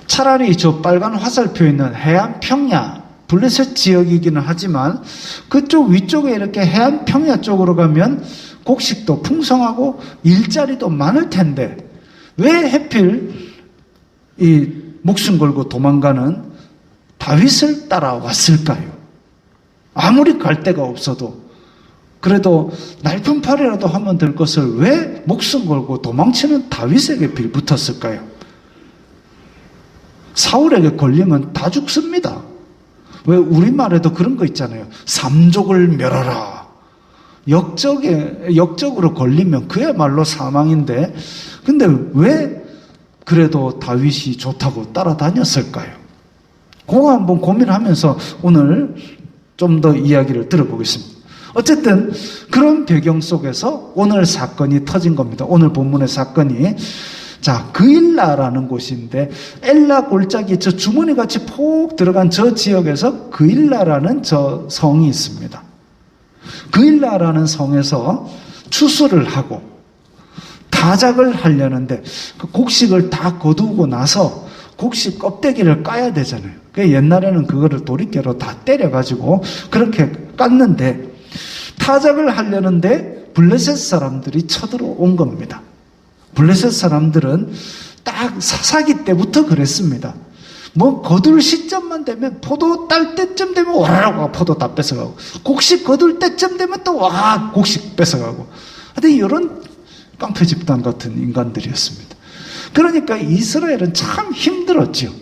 차라리 저 빨간 화살표 있는 해안 평야, 블레셋 지역이기는 하지만 그쪽 위쪽에 이렇게 해안 평야 쪽으로 가면 곡식도 풍성하고 일자리도 많을 텐데 왜 하필 이 목숨 걸고 도망가는 다윗을 따라왔을까요? 아무리 갈 데가 없어도 그래도 날픈 팔이라도 하면 될 것을 왜 목숨 걸고 도망치는 다윗에게 빌붙었을까요? 사울에게 걸리면 다 죽습니다. 왜 우리말에도 그런 거 있잖아요. 삼족을 멸하라. 역적으로 걸리면 그야말로 사망인데, 근데 왜 그래도 다윗이 좋다고 따라다녔을까요? 그거 한번 고민하면서 오늘 좀 더 이야기를 들어보겠습니다. 어쨌든 그런 배경 속에서 오늘 사건이 터진 겁니다. 오늘 본문의 사건이, 자, 그일라라는 곳인데, 엘라 골짜기 저 주머니같이 폭 들어간 저 지역에서 그일라라는 저 성이 있습니다. 그일라라는 성에서 추수를 하고 타작을 하려는데, 그 곡식을 다 거두고 나서 곡식 껍데기를 까야 되잖아요. 옛날에는 그거를 도리깨로 다 때려가지고 그렇게 깠는데, 타작을 하려는데 블레셋 사람들이 쳐들어온 겁니다. 블레셋 사람들은 딱 사사기 때부터 그랬습니다. 뭐 거둘 시점만 되면, 포도 딸 때쯤 되면 와라라고 포도 다 뺏어가고, 곡식 거둘 때쯤 되면 또 와 곡식 뺏어가고, 하여튼 이런 깡패 집단 같은 인간들이었습니다. 그러니까 이스라엘은 참 힘들었죠.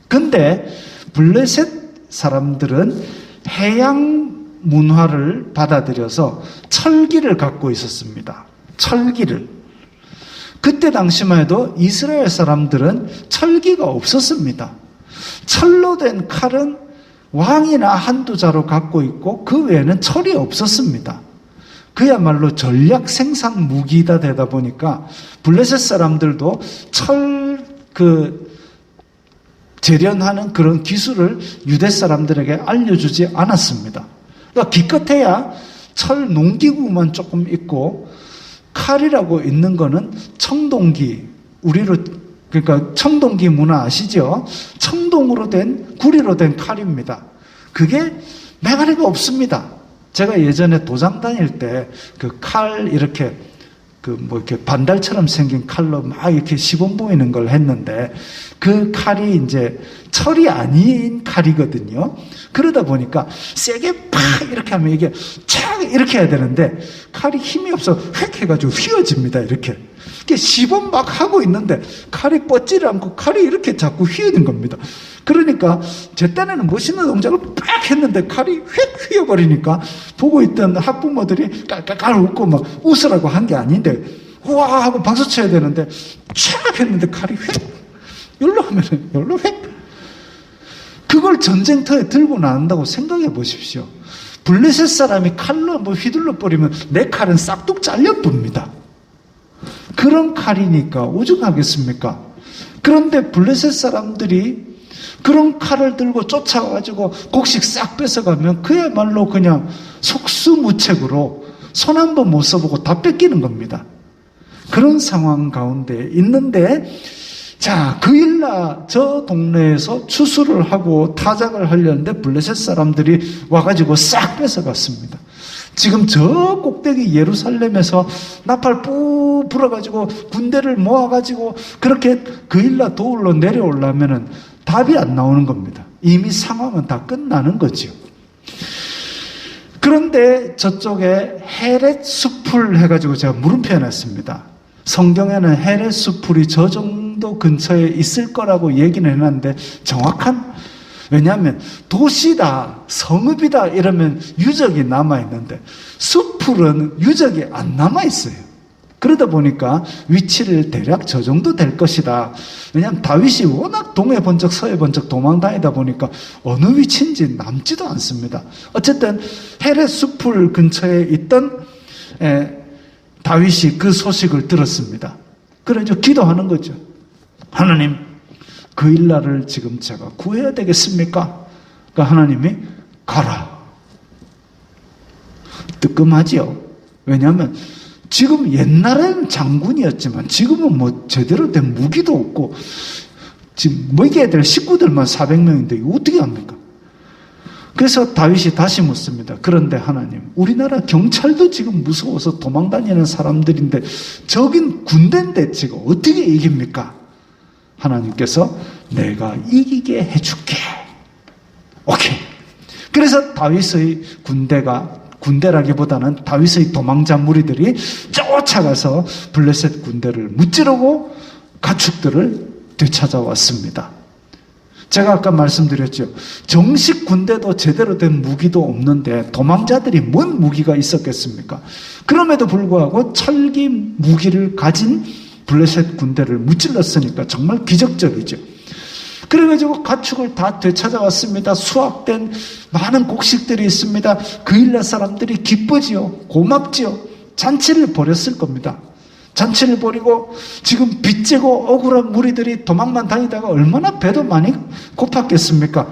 근데 블레셋 사람들은 해양 문화를 받아들여서 철기를 갖고 있었습니다. 철기를. 그때 당시만 해도 이스라엘 사람들은 철기가 없었습니다. 철로 된 칼은 왕이나 한두 자루 갖고 있고 그 외에는 철이 없었습니다. 그야말로 전략 생산 무기다 되다 보니까 블레셋 사람들도 재련하는 그런 기술을 유대 사람들에게 알려주지 않았습니다. 그러니까 기껏해야 철 농기구만 조금 있고, 칼이라고 있는 거는 청동기, 그러니까 청동기 문화 아시죠? 청동으로 된, 구리로 된 칼입니다. 그게 메가리가 없습니다. 제가 예전에 도장 다닐 때 그 칼 이렇게 이렇게 반달처럼 생긴 칼로 막 이렇게 시범 보이는 걸 했는데, 그 칼이 이제 철이 아닌 칼이거든요. 그러다 보니까 세게 팍 이렇게 하면 이게 착 이렇게 해야 되는데, 칼이 힘이 없어 휙 해가지고 휘어집니다. 이렇게 시범 막 하고 있는데 칼이 뻗지를 않고 칼이 이렇게 자꾸 휘어진 겁니다. 그러니까 제 딴에는 멋있는 동작을 팍 했는데 칼이 휙 휘어버리니까 보고 있던 학부모들이 깔깔깔 웃고 막 웃으라고 한 게 아닌데, 우와 하고 박수 쳐야 되는데 촥 했는데 칼이 휙, 여기로 하면은 여기로 휙. 그걸 전쟁터에 들고 나온다고 생각해 보십시오. 블레셋 사람이 칼로 한번 휘둘러 버리면 내 칼은 싹둑 잘려 봅니다. 그런 칼이니까 오죽하겠습니까? 그런데 블레셋 사람들이 그런 칼을 들고 쫓아가지고 곡식 싹 뺏어가면 그야말로 그냥 속수무책으로 손 한 번 못 써보고 다 뺏기는 겁니다. 그런 상황 가운데 있는데, 자, 그일라 저 동네에서 추수를 하고 타작을 하려는데 블레셋 사람들이 와가지고 싹 뺏어갔습니다. 지금 저 꼭대기 예루살렘에서 나팔 뿌 불어가지고 군대를 모아가지고 그렇게 그일라 도울로 내려오려면은 답이 안 나오는 겁니다. 이미 상황은 다 끝나는 거죠. 그런데 저쪽에 헤렛 수풀 해가지고 제가 물음표 해놨습니다. 성경에는 헤렛 수풀이 저 정도 근처에 있을 거라고 얘기는 해놨는데 정확한, 왜냐하면 도시다, 성읍이다 이러면 유적이 남아있는데 수풀은 유적이 안 남아있어요. 그러다 보니까 위치를 대략 저 정도 될 것이다. 왜냐하면 다윗이 워낙 동해 번쩍 서해 번쩍 도망다니다 보니까 어느 위치인지 남지도 않습니다. 어쨌든 헤렛 수풀 근처에 있던 다윗이 그 소식을 들었습니다. 그래서 기도하는 거죠. 하나님, 그일라를 지금 제가 구해야 되겠습니까? 그러니까 하나님이 가라. 뜨끔하지요. 왜냐하면 지금 옛날에는 장군이었지만 지금은 뭐 제대로 된 무기도 없고 지금 먹여야 될 식구들만 400명인데 이거 어떻게 합니까? 그래서 다윗이 다시 묻습니다. 그런데 하나님, 우리나라 경찰도 지금 무서워서 도망다니는 사람들인데 저긴 군대인데 지금 어떻게 이깁니까? 하나님께서 내가 이기게 해줄게. 오케이. 그래서 다윗의 군대가 군대라기보다는 다윗의 도망자 무리들이 쫓아가서 블레셋 군대를 무찌르고 가축들을 되찾아왔습니다. 제가 아까 말씀드렸죠. 정식 군대도 제대로 된 무기도 없는데 도망자들이 뭔 무기가 있었겠습니까? 그럼에도 불구하고 찰기 무기를 가진 블레셋 군대를 무찔렀으니까 정말 기적적이죠. 그래가지고 가축을 다 되찾아왔습니다. 수확된 많은 곡식들이 있습니다. 그일라 사람들이 기쁘지요. 고맙지요. 잔치를 벌였을 겁니다. 잔치를 벌이고 지금 빚지고 억울한 무리들이 도망만 다니다가 얼마나 배도 많이 고팠겠습니까?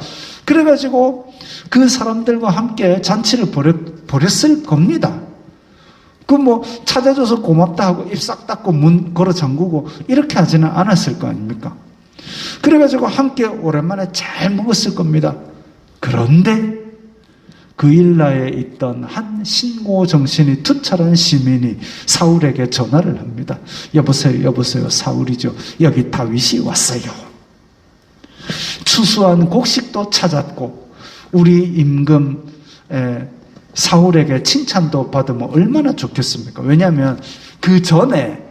그래가지고 그 사람들과 함께 잔치를 벌였을 겁니다. 그 뭐 찾아줘서 고맙다 하고 입 싹 닫고 문 걸어 잠그고 이렇게 하지는 않았을 거 아닙니까? 그래가지고 함께 오랜만에 잘 먹었을 겁니다. 그런데 그일라에 있던 한 신고 정신이 투철한 시민이 사울에게 전화를 합니다. 여보세요, 사울이죠. 여기 다윗이 왔어요. 추수한 곡식도 찾았고 우리 임금 사울에게 칭찬도 받으면 얼마나 좋겠습니까? 왜냐하면 그 전에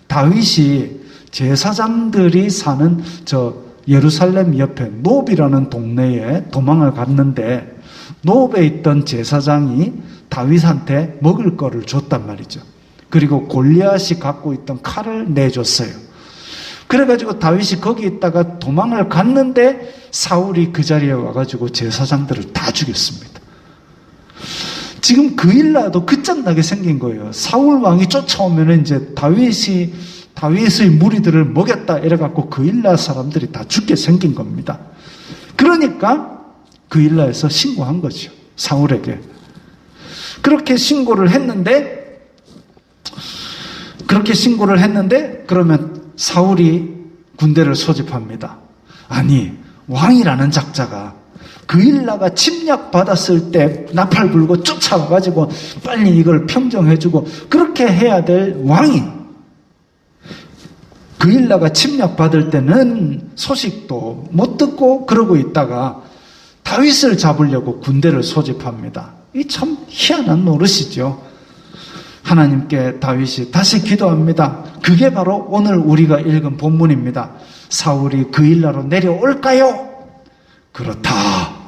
다윗이 제사장들이 사는 저 예루살렘 옆에 노비라는 동네에 도망을 갔는데 노베에 있던 제사장이 다윗한테 먹을 거를 줬단 말이죠. 그리고 골리앗이 갖고 있던 칼을 내줬어요. 그래가지고 다윗이 거기 있다가 도망을 갔는데 사울이 그 자리에 와가지고 제사장들을 다 죽였습니다. 지금 그일라도 끝장나게 생긴 거예요. 사울 왕이 쫓아오면 이제 다윗의 무리들을 먹였다 이래갖고 그일라 사람들이 다 죽게 생긴 겁니다. 그러니까 그일라에서 신고한 거죠. 사울에게. 그렇게 신고를 했는데 그러면 사울이 군대를 소집합니다. 아니 왕이라는 작자가 그일라가 침략받았을 때 나팔 불고 쫓아와가지고 빨리 이걸 평정해주고 그렇게 해야 될 왕이 그일라가 침략받을 때는 소식도 못 듣고 그러고 있다가 다윗을 잡으려고 군대를 소집합니다. 이 참 희한한 노릇이죠. 하나님께 다윗이 다시 기도합니다. 그게 바로 오늘 우리가 읽은 본문입니다. 사울이 그일라로 내려올까요? 그렇다.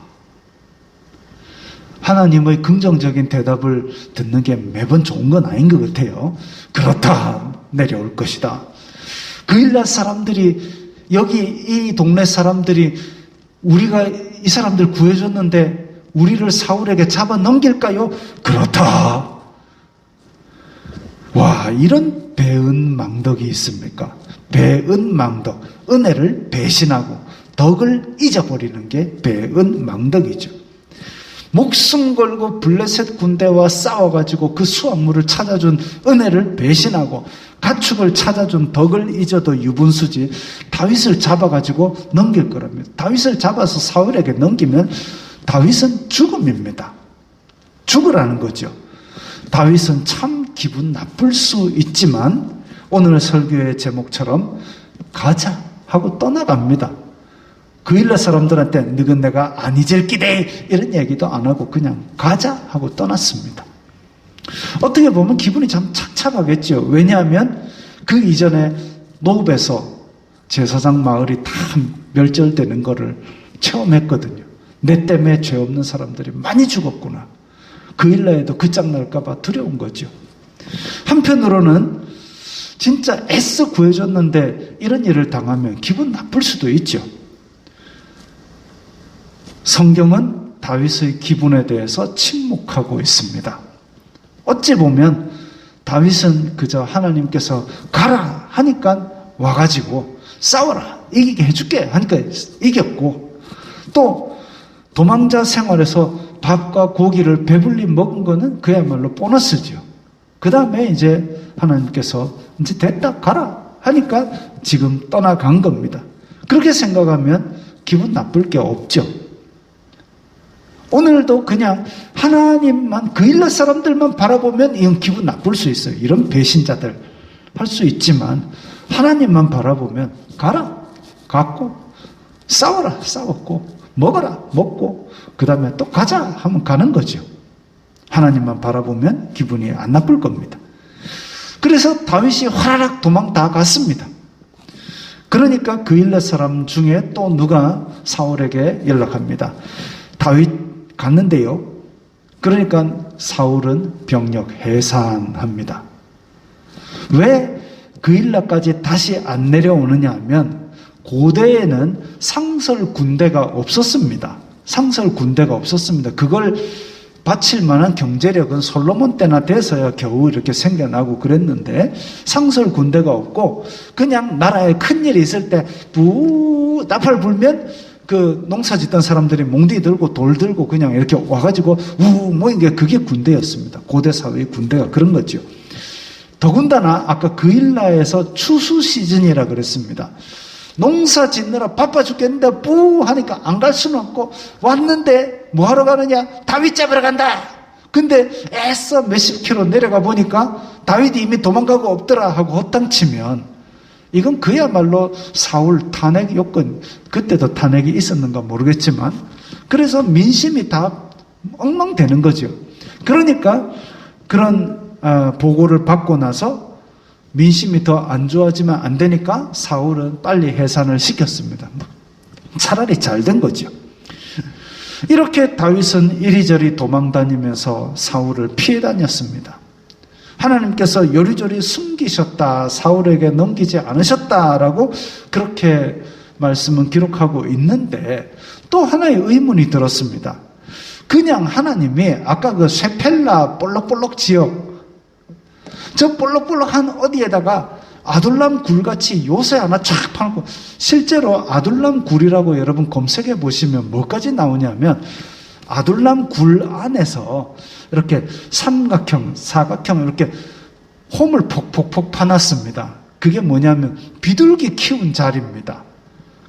하나님의 긍정적인 대답을 듣는 게 매번 좋은 건 아닌 것 같아요. 그렇다. 내려올 것이다. 그일라 사람들이 여기 이 동네 사람들이 우리가 이 사람들 구해줬는데 우리를 사울에게 잡아 넘길까요? 그렇다. 와, 이런 배은망덕이 있습니까? 배은망덕. 은혜를 배신하고 덕을 잊어버리는 게 배은망덕이죠. 목숨 걸고 블레셋 군대와 싸워가지고 그 수확물을 찾아준 은혜를 배신하고 가축을 찾아준 덕을 잊어도 유분수지 다윗을 잡아가지고 넘길 거랍니다. 다윗을 잡아서 사울에게 넘기면 다윗은 죽음입니다. 죽으라는 거죠. 다윗은 참 기분 나쁠 수 있지만 오늘 설교의 제목처럼 가자 하고 떠나갑니다. 그일라 사람들한테 너는 내가 안 잊을 끼대 이런 얘기도 안 하고 그냥 가자 하고 떠났습니다. 어떻게 보면 기분이 참 착잡하겠죠. 왜냐하면 그 이전에 노브에서 제사장 마을이 다 멸절되는 거를 체험했거든요. 내 때문에 죄 없는 사람들이 많이 죽었구나. 그일라에도 끝장날까 봐 두려운 거죠. 한편으로는 진짜 애써 구해줬는데 이런 일을 당하면 기분 나쁠 수도 있죠. 성경은 다윗의 기분에 대해서 침묵하고 있습니다. 어찌 보면 다윗은 그저 하나님께서 가라 하니까 와가지고 싸워라 이기게 해줄게 하니까 이겼고 또 도망자 생활에서 밥과 고기를 배불리 먹은 거는 그야말로 보너스죠. 그 다음에 이제 하나님께서 이제 됐다 가라 하니까 지금 떠나간 겁니다. 그렇게 생각하면 기분 나쁠 게 없죠. 오늘도 그냥 하나님만 그일라 사람들만 바라보면 이건 기분 나쁠 수 있어요. 이런 배신자들 할 수 있지만 하나님만 바라보면 가라 갔고 싸워라 싸웠고 먹어라 먹고 그 다음에 또 가자 하면 가는 거죠. 하나님만 바라보면 기분이 안 나쁠 겁니다. 그래서 다윗이 화라락 도망 다 갔습니다. 그러니까 그일렛 사람 중에 또 누가 사울에게 연락합니다. 다윗 갔는데요. 그러니까 사울은 병력 해산합니다. 왜 그일렛까지 다시 안 내려오느냐 하면 고대에는 상설 군대가 없었습니다. 상설 군대가 없었습니다. 그걸 바칠 만한 경제력은 솔로몬 때나 돼서야 겨우 이렇게 생겨나고 그랬는데 상설 군대가 없고 그냥 나라에 큰일이 있을 때 나팔 불면 그 농사 짓던 사람들이 몽디 들고 돌 들고 그냥 이렇게 와가지고 모인 게 그게 군대였습니다. 고대 사회의 군대가 그런 거죠. 더군다나 아까 그일라에서 추수 시즌이라 그랬습니다. 농사 짓느라 바빠 죽겠는데 뿌 하니까 안 갈 수는 없고 왔는데 뭐 하러 가느냐? 다윗 잡으러 간다. 근데 애써 몇십 킬로 내려가 보니까 다윗이 이미 도망가고 없더라 하고 헛땅치면 이건 그야말로 사울 탄핵 요건, 그때도 탄핵이 있었는가 모르겠지만 그래서 민심이 다 엉망되는 거죠. 그러니까 그런 보고를 받고 나서 민심이 더 안 좋아지면 안 되니까 사울은 빨리 해산을 시켰습니다. 차라리 잘 된 거죠. 이렇게 다윗은 이리저리 도망다니면서 사울을 피해 다녔습니다. 하나님께서 요리조리 숨기셨다, 사울에게 넘기지 않으셨다라고 그렇게 말씀은 기록하고 있는데 또 하나의 의문이 들었습니다. 그냥 하나님이 아까 그 쇠펠라 볼록볼록 지역, 저 볼록볼록한 어디에다가 아둘람 굴같이 요새 하나 쫙 파놓고, 실제로 아둘람 굴이라고 여러분 검색해 보시면 뭐까지 나오냐면 아둘람 굴 안에서 이렇게 삼각형, 사각형 이렇게 홈을 폭폭폭 파놨습니다. 그게 뭐냐면 비둘기 키운 자리입니다.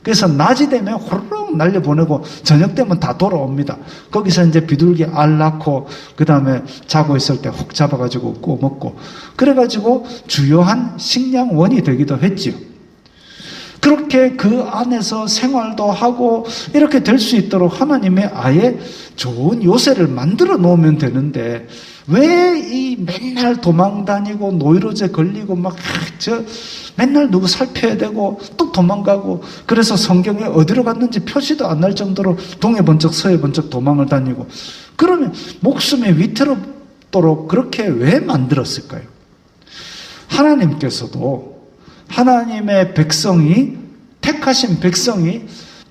그래서 낮이 되면 호로록 날려보내고 저녁 되면 다 돌아옵니다. 거기서 이제 비둘기 알 낳고 그 다음에 자고 있을 때 혹 잡아가지고 구워 먹고 그래가지고 주요한 식량원이 되기도 했지요. 그렇게 그 안에서 생활도 하고 이렇게 될 수 있도록 하나님의 아예 좋은 요새를 만들어 놓으면 되는데 왜 이 맨날 도망다니고 노이로제 걸리고 막 맨날 누구 살펴야 되고 또 도망가고, 그래서 성경에 어디로 갔는지 표시도 안 날 정도로 동해 번쩍 서해 번쩍 도망을 다니고, 그러면 목숨이 위태롭도록 그렇게 왜 만들었을까요? 하나님께서도 하나님의 백성이, 택하신 백성이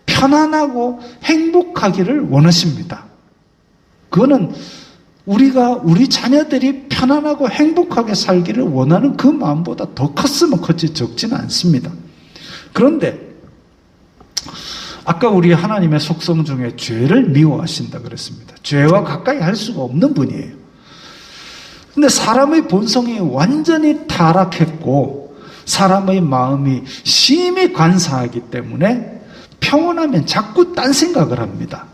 편안하고 행복하기를 원하십니다. 그거는 우리 자녀들이 편안하고 행복하게 살기를 원하는 그 마음보다 더 컸으면 컸지 적지는 않습니다. 그런데 아까 우리 하나님의 속성 중에 죄를 미워하신다 그랬습니다. 죄와 가까이 할 수가 없는 분이에요. 근데 사람의 본성이 완전히 타락했고 사람의 마음이 심히 간사하기 때문에 평온하면 자꾸 딴 생각을 합니다.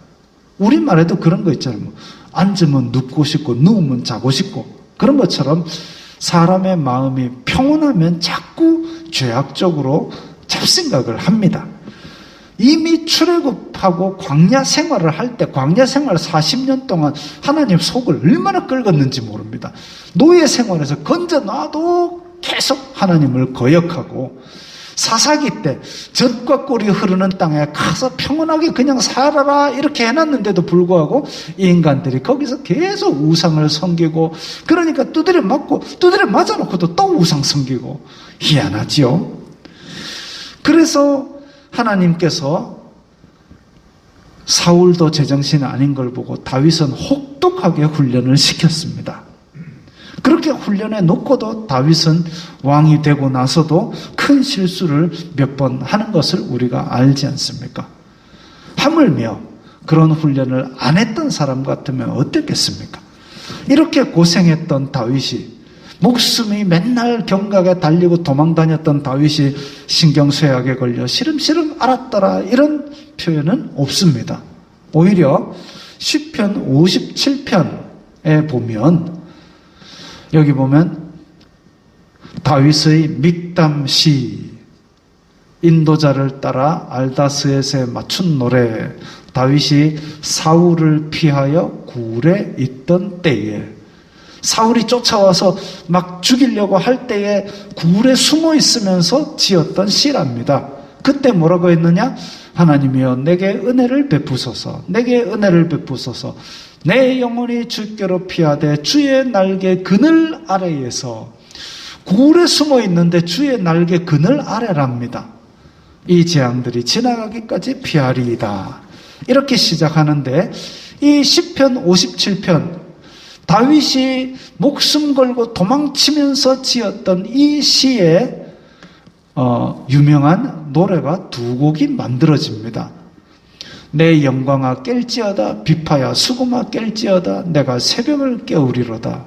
우리말에도 그런 거 있잖아요. 앉으면 눕고 싶고 누우면 자고 싶고, 그런 것처럼 사람의 마음이 평온하면 자꾸 죄악적으로 잡생각을 합니다. 이미 출애굽하고 광야 생활을 할 때, 광야 생활 40년 동안 하나님 속을 얼마나 긁었는지 모릅니다. 노예 생활에서 건져놔도 계속 하나님을 거역하고, 사사기 때 젖과 꿀이 흐르는 땅에 가서 평온하게 그냥 살아라 이렇게 해놨는데도 불구하고 이 인간들이 거기서 계속 우상을 섬기고, 그러니까 두드려 맞고 두드려 맞아놓고도 또 우상 섬기고, 희한하지요. 그래서 하나님께서 사울도 제정신 아닌 걸 보고 다윗은 혹독하게 훈련을 시켰습니다. 그렇게 훈련해 놓고도 다윗은 왕이 되고 나서도 큰 실수를 몇 번 하는 것을 우리가 알지 않습니까? 하물며 그런 훈련을 안 했던 사람 같으면 어땠겠습니까? 이렇게 고생했던 다윗이, 목숨이 맨날 경각에 달리고 도망다녔던 다윗이 신경쇠약에 걸려 시름시름 앓았더라, 이런 표현은 없습니다. 오히려 시편 57편에 보면, 여기 보면 다윗의 믹담시, 인도자를 따라 알다스엣에 맞춘 노래, 다윗이 사울을 피하여 굴에 있던 때에, 사울이 쫓아와서 막 죽이려고 할 때에 굴에 숨어 있으면서 지었던 시랍니다. 그때 뭐라고 했느냐? 하나님이여 내게 은혜를 베푸소서, 내게 은혜를 베푸소서. 내 영혼이 주께로 피하되 주의 날개 그늘 아래에서. 굴에 숨어 있는데 주의 날개 그늘 아래랍니다. 이 재앙들이 지나가기까지 피하리이다. 이렇게 시작하는데, 이 시편 57편, 다윗이 목숨 걸고 도망치면서 지었던 이 시에 유명한 노래가 두 곡이 만들어집니다. 내 영광아 깰지어다, 비파야 수금아 깰지어다, 내가 새벽을 깨우리로다.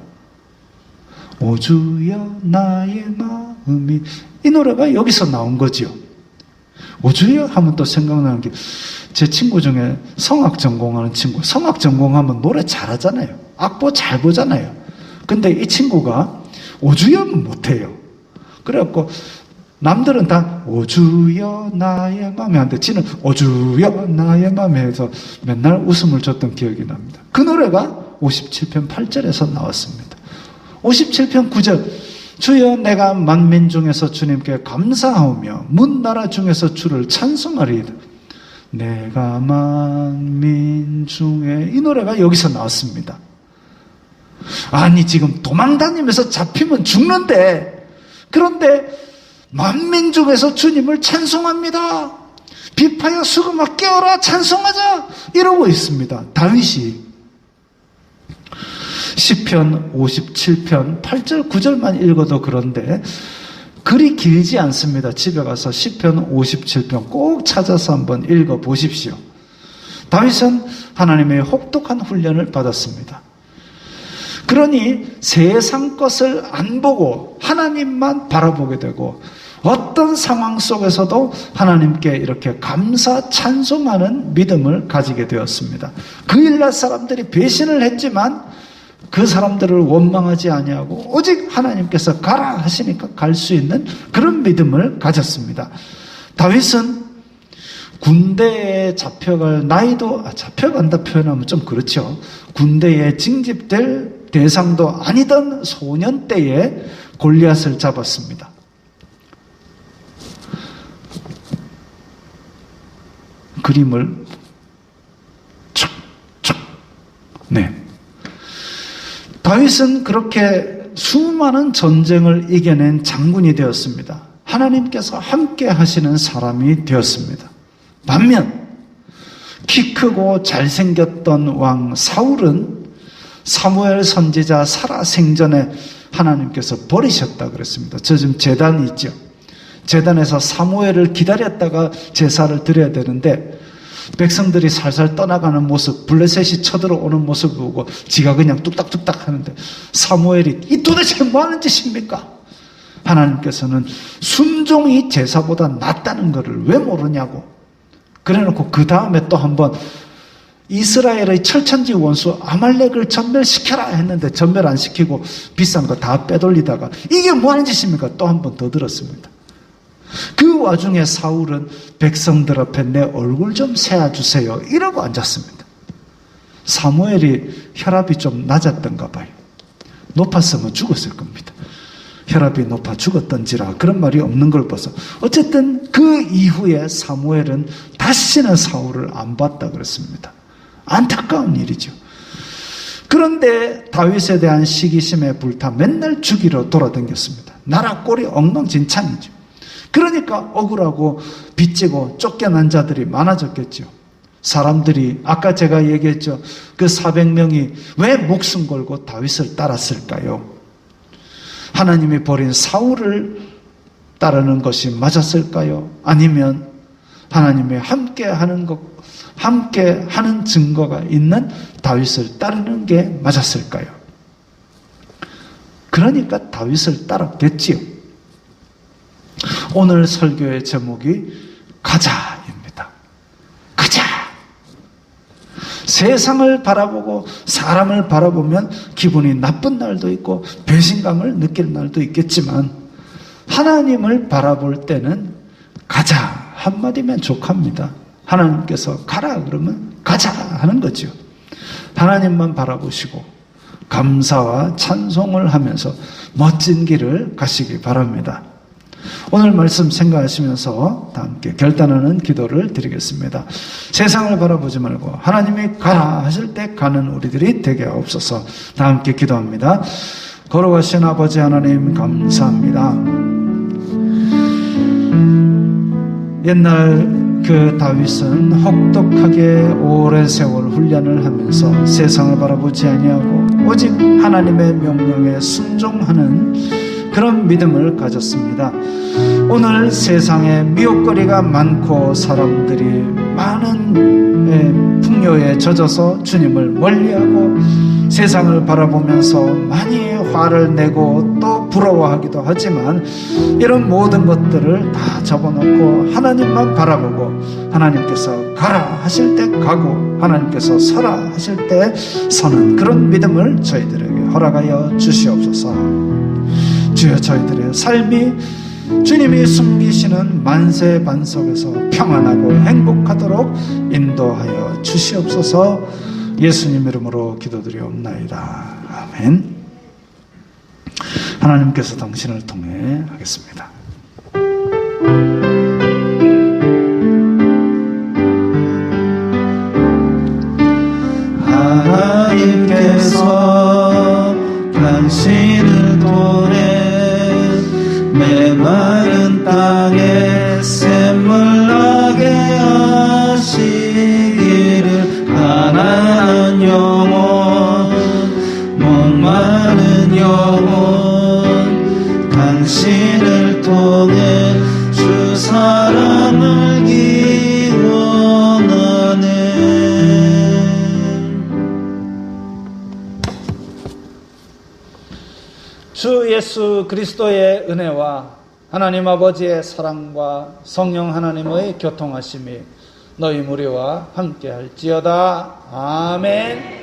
오 주여 나의 마음이, 이 노래가 여기서 나온 거지요. 오 주여 하면 또 생각나는 게, 제 친구 중에 성악 전공하는 친구, 성악 전공하면 노래 잘하잖아요. 악보 잘 보잖아요. 근데 이 친구가 오 주여는 못해요. 그래갖고 남들은 다 오 주여 나의 맘에 하는데 지는 오 주여 나의 맘에 해서 맨날 웃음을 줬던 기억이 납니다. 그 노래가 57편 8절에서 나왔습니다. 57편 9절, 주여 내가 만민 중에서 주님께 감사하오며 문나라 중에서 주를 찬송하리이다. 내가 만민 중에, 이 노래가 여기서 나왔습니다. 아니 지금 도망다니면서 잡히면 죽는데, 그런데 만민 중에서 주님을 찬송합니다. 비파여 수금아 깨어라 찬송하자 이러고 있습니다. 다윗이 시편 57편 8절 9절만 읽어도 그런데 글이 길지 않습니다. 집에 가서 시편 57편 꼭 찾아서 한번 읽어보십시오. 다윗은 하나님의 혹독한 훈련을 받았습니다. 그러니 세상 것을 안 보고 하나님만 바라보게 되고, 어떤 상황 속에서도 하나님께 이렇게 감사 찬송하는 믿음을 가지게 되었습니다. 그 일날 사람들이 배신을 했지만 그 사람들을 원망하지 아니하고 오직 하나님께서 가라 하시니까 갈 수 있는 그런 믿음을 가졌습니다. 다윗은 군대에 잡혀갈 나이도, 잡혀간다 표현하면 좀 그렇죠. 군대에 징집될 대상도 아니던 소년 때에 골리앗을 잡았습니다. 그림을 촥촥. 네. 다윗은 그렇게 수많은 전쟁을 이겨낸 장군이 되었습니다. 하나님께서 함께 하시는 사람이 되었습니다. 반면 키 크고 잘생겼던 왕 사울은 사무엘 선지자 살아 생전에 하나님께서 버리셨다 그랬습니다. 저 지금 제단이 있죠. 제단에서 사무엘을 기다렸다가 제사를 드려야 되는데 백성들이 살살 떠나가는 모습, 블레셋이 쳐들어오는 모습을 보고 지가 그냥 뚝딱뚝딱 하는데 사무엘이 이 도대체 뭐하는 짓입니까? 하나님께서는 순종이 제사보다 낫다는 것을 왜 모르냐고. 그래놓고 그 다음에 또 한번 이스라엘의 철천지 원수 아말렉을 전멸시켜라 했는데 전멸 안 시키고 비싼 거 다 빼돌리다가 이게 뭐하는 짓입니까? 또 한 번 더 들었습니다. 그 와중에 사울은 백성들 앞에 내 얼굴 좀 세워주세요 이러고 앉았습니다. 사무엘이 혈압이 좀 낮았던가 봐요. 높았으면 죽었을 겁니다. 혈압이 높아 죽었던지라 그런 말이 없는 걸 봐서 어쨌든 그 이후에 사무엘은 다시는 사울을 안 봤다 그랬습니다. 안타까운 일이죠. 그런데 다윗에 대한 시기심에 불타 맨날 죽이러 돌아다녔습니다. 나라 꼴이 엉망진창이죠. 그러니까 억울하고 빚지고 쫓겨난 자들이 많아졌겠죠. 사람들이 아까 제가 얘기했죠. 그 400명이 왜 목숨 걸고 다윗을 따랐을까요? 하나님이 버린 사울을 따르는 것이 맞았을까요? 아니면 하나님이 함께 하는 증거가 있는 다윗을 따르는 게 맞았을까요? 그러니까 다윗을 따랐겠지요. 오늘 설교의 제목이 가자입니다. 가자. 세상을 바라보고 사람을 바라보면 기분이 나쁜 날도 있고 배신감을 느낄 날도 있겠지만 하나님을 바라볼 때는 가자 한마디면 족합니다. 하나님께서 가라 그러면 가자 하는 거죠. 하나님만 바라보시고 감사와 찬송을 하면서 멋진 길을 가시기 바랍니다. 오늘 말씀 생각하시면서 다 함께 결단하는 기도를 드리겠습니다. 세상을 바라보지 말고 하나님이 가라 하실 때 가는 우리들이 되게 하옵소서. 다 함께 기도합니다. 걸어가신 아버지 하나님 감사합니다. 옛날 그 다윗은 혹독하게 오랜 세월 훈련을 하면서 세상을 바라보지 아니하고 오직 하나님의 명령에 순종하는 그런 믿음을 가졌습니다. 오늘 세상에 미혹거리가 많고 사람들이 많은 풍요에 젖어서 주님을 멀리하고 세상을 바라보면서 많이 화를 내고 또 부러워하기도 하지만 이런 모든 것들을 다 접어놓고 하나님만 바라보고 하나님께서 가라 하실 때 가고 하나님께서 서라 하실 때 서는 그런 믿음을 저희들에게 허락하여 주시옵소서. 주여, 저희들의 삶이 주님이 숨기시는 만세 반석에서 평안하고 행복하도록 인도하여 주시옵소서. 예수님 이름으로 기도드리옵나이다. 아멘. 하나님께서 당신을 통해 하겠습니다. 하나님께서 당신을 통해 메마른 땅에 샘물 나게 하시기를 가난한 영혼 목마른 영혼 당신을 통해 주 사랑을 기원하네. 주 예수 그리스도의 은혜와 하나님 아버지의 사랑과 성령 하나님의 교통하심이 너희 무리와 함께 할지어다. 아멘.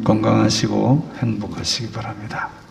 건강하시고 행복하시기 바랍니다.